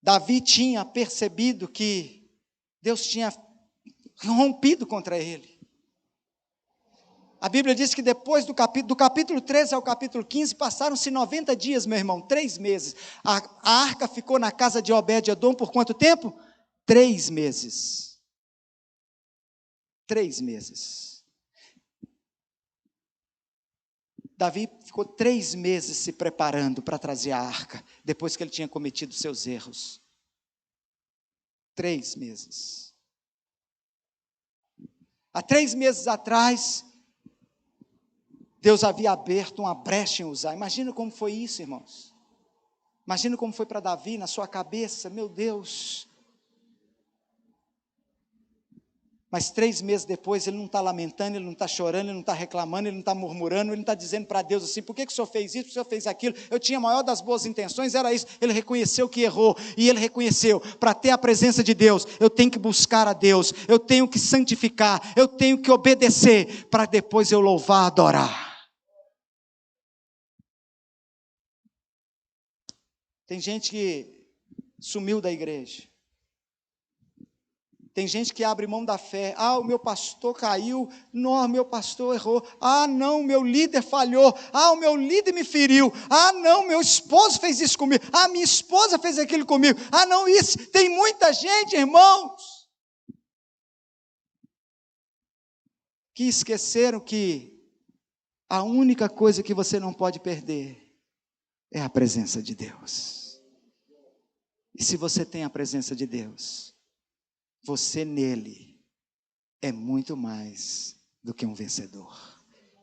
Davi tinha percebido que Deus tinha rompido contra ele. A Bíblia diz que depois do capítulo 13 ao capítulo 15, passaram-se 90 dias, meu irmão, 3 meses. A arca ficou na casa de Obed-edom por quanto tempo? 3 meses. 3 meses. Davi ficou 3 meses se preparando para trazer a arca, depois que ele tinha cometido seus erros. 3 meses. Há 3 meses atrás, Deus havia aberto uma brecha em Uzá. Imagina como foi isso, irmãos. Imagina como foi para Davi, na sua cabeça, meu Deus. Mas 3 meses depois, ele não está lamentando, ele não está chorando, ele não está reclamando, ele não está murmurando, ele não está dizendo para Deus assim: por que o Senhor fez isso, por que o Senhor fez aquilo? Eu tinha a maior das boas intenções, era isso. Ele reconheceu que errou, e ele reconheceu: para ter a presença de Deus, eu tenho que buscar a Deus, eu tenho que santificar, eu tenho que obedecer, para depois eu louvar, adorar. Tem gente que sumiu da igreja. Tem gente que abre mão da fé. Ah, o meu pastor caiu. Não, o meu pastor errou. Ah, não, meu líder falhou. Ah, o meu líder me feriu. Ah, não, meu esposo fez isso comigo. Ah, minha esposa fez aquilo comigo. Ah, não, isso. Tem muita gente, irmãos, que esqueceram que a única coisa que você não pode perder é a presença de Deus. E se você tem a presença de Deus, você nele é muito mais do que um vencedor.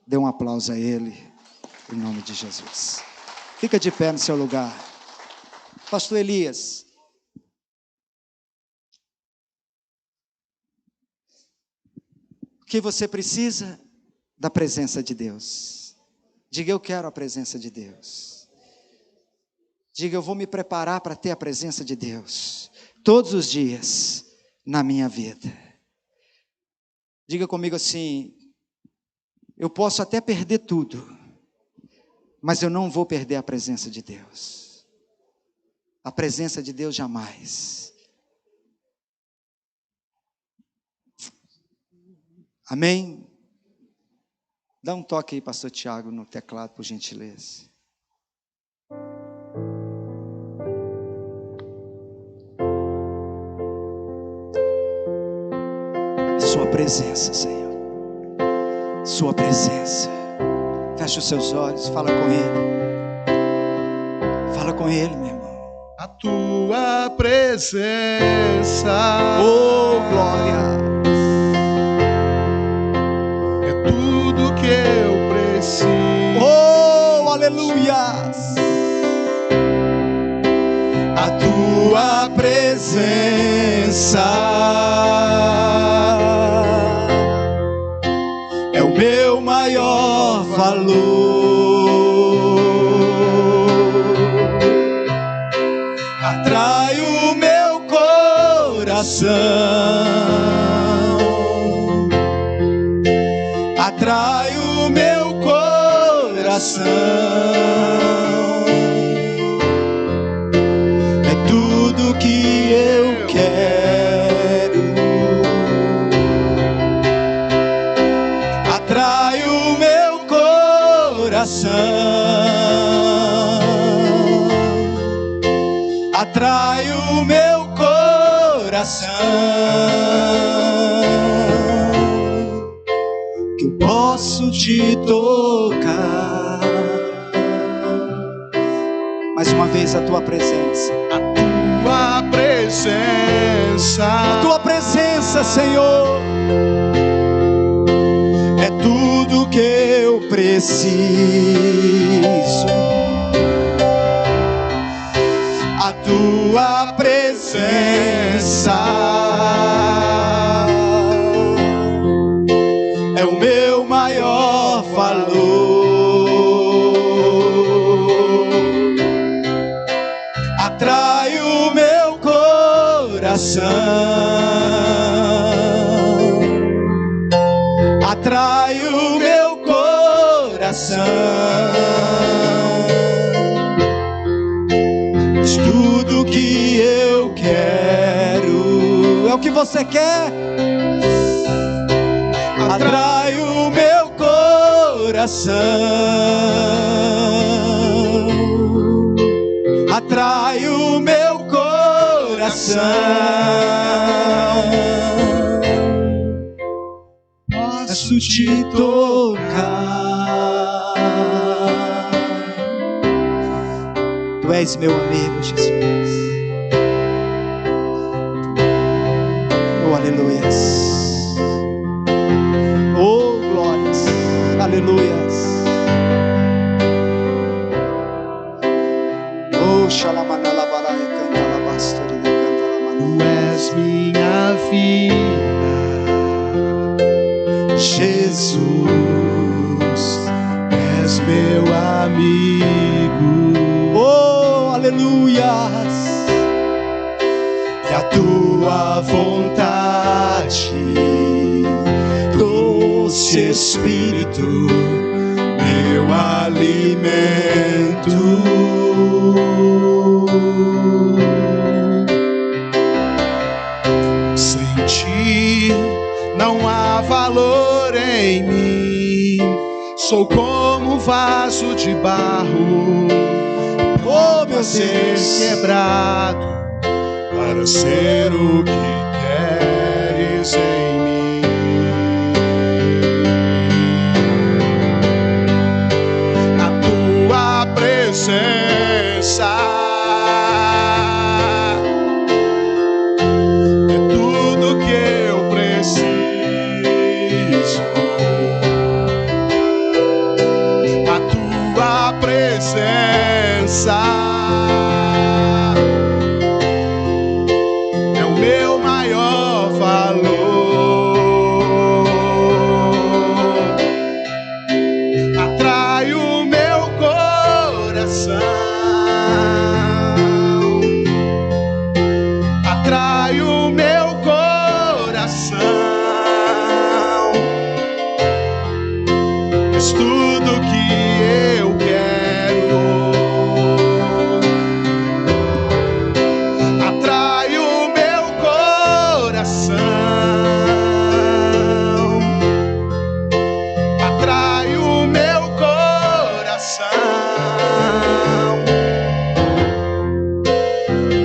Dê um aplauso a ele, em nome de Jesus. Fica de pé no seu lugar. Pastor Elias. O que você precisa? Da presença de Deus. Diga: eu quero a presença de Deus. Diga: eu vou me preparar para ter a presença de Deus todos os dias na minha vida. Diga comigo assim: eu posso até perder tudo, mas eu não vou perder a presença de Deus. A presença de Deus jamais. Amém? Dá um toque aí, pastor Tiago, no teclado, por gentileza. Sua presença, Senhor. Sua presença. Feche os seus olhos, fala com Ele. Fala com Ele, meu irmão. A tua presença, oh glória, é tudo que eu preciso. Oh aleluias. A tua presença é o meu maior valor. atrai o meu coração. É tudo que eu quero. Atrai o meu coração. Atrai o meu coração. Que eu posso te tocar. Mais uma vez a tua presença. A tua presença. A tua presença, Senhor, é tudo que eu preciso. A tua presença é o meu maior valor. Atrai o meu coração. Atrai o meu coração. Tudo que eu quero. É o que você quer? Atrai o meu coração. Atrai o meu coração. Posso te tocar. Tu és meu amigo, Jesus. Oh, aleluias. Oh, glórias. Aleluias. Oh, xalamanalabaraia, canta alabastori, canta Tu és minha vida, Jesus, és meu amigo. oh, aleluias. E a tua vontade, doce Espírito, meu alimento. Sem ti não há valor em mim. Sou como um vaso de barro, Oh, meu ser Deus, quebrado para ser o que queres em mim. A tua presença é tudo que eu preciso. A tua presença é o meu maior valor. Atrai o meu coração. Atrai o meu coração. És tudo que eu quero. Atrai o meu coração. Atrai o meu coração.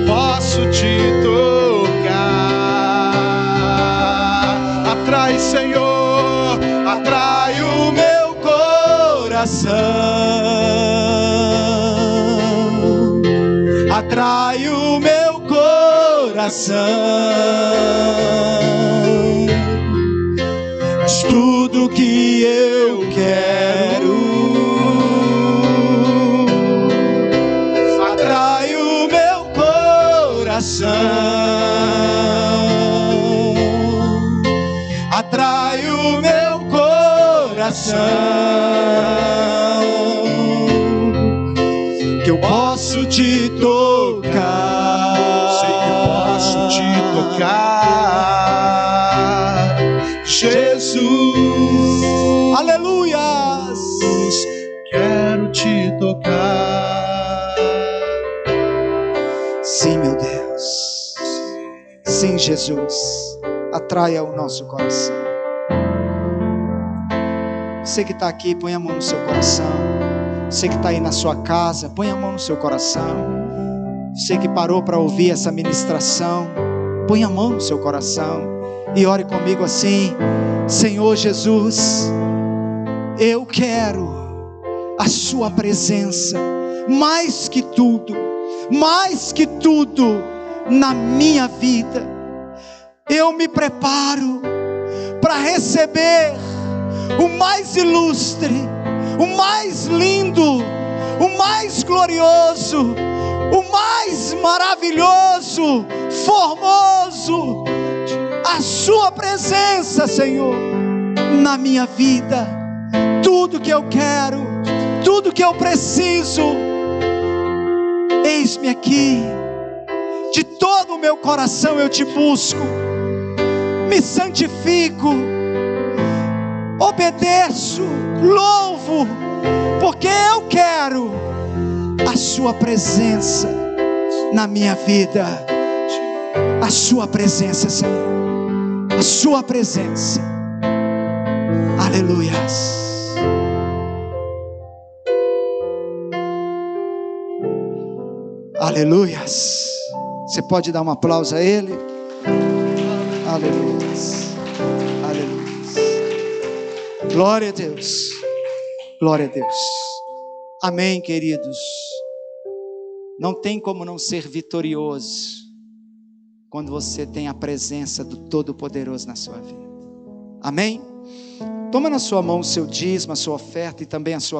Posso te tocar. Atrai, Senhor. Atrai o meu coração. Atrai o meu coração. És tudo que eu quero. Atrai o meu coração. Atrai o meu coração. Que eu posso te tocar. Sei que posso te tocar, Jesus. tocar. Sim, meu Deus. Sim, Jesus. Atraia o nosso coração. Você que está aqui, põe a mão no seu coração. Você que está aí na sua casa, põe a mão no seu coração. Você que parou para ouvir essa ministração, põe a mão no seu coração e ore comigo assim: Senhor Jesus, eu quero a sua presença mais que tudo na minha vida. Eu me preparo para receber o mais ilustre, o mais lindo, o mais glorioso, o mais maravilhoso, formoso, a sua presença, Senhor, na minha vida. Tudo que eu quero, tudo que eu preciso, eis-me aqui. De todo o meu coração eu te busco, me santifico, obedeço, louvo, porque eu quero a sua presença na minha vida. A sua presença, Senhor, a sua presença. Aleluias. Aleluias. Você pode dar um aplauso a Ele? Aleluias. Aleluias. Glória a Deus. Glória a Deus. Amém, queridos. Não tem como não ser vitorioso quando você tem a presença do Todo-Poderoso na sua vida. Amém? Toma na sua mão o seu dízimo, a sua oferta e também a sua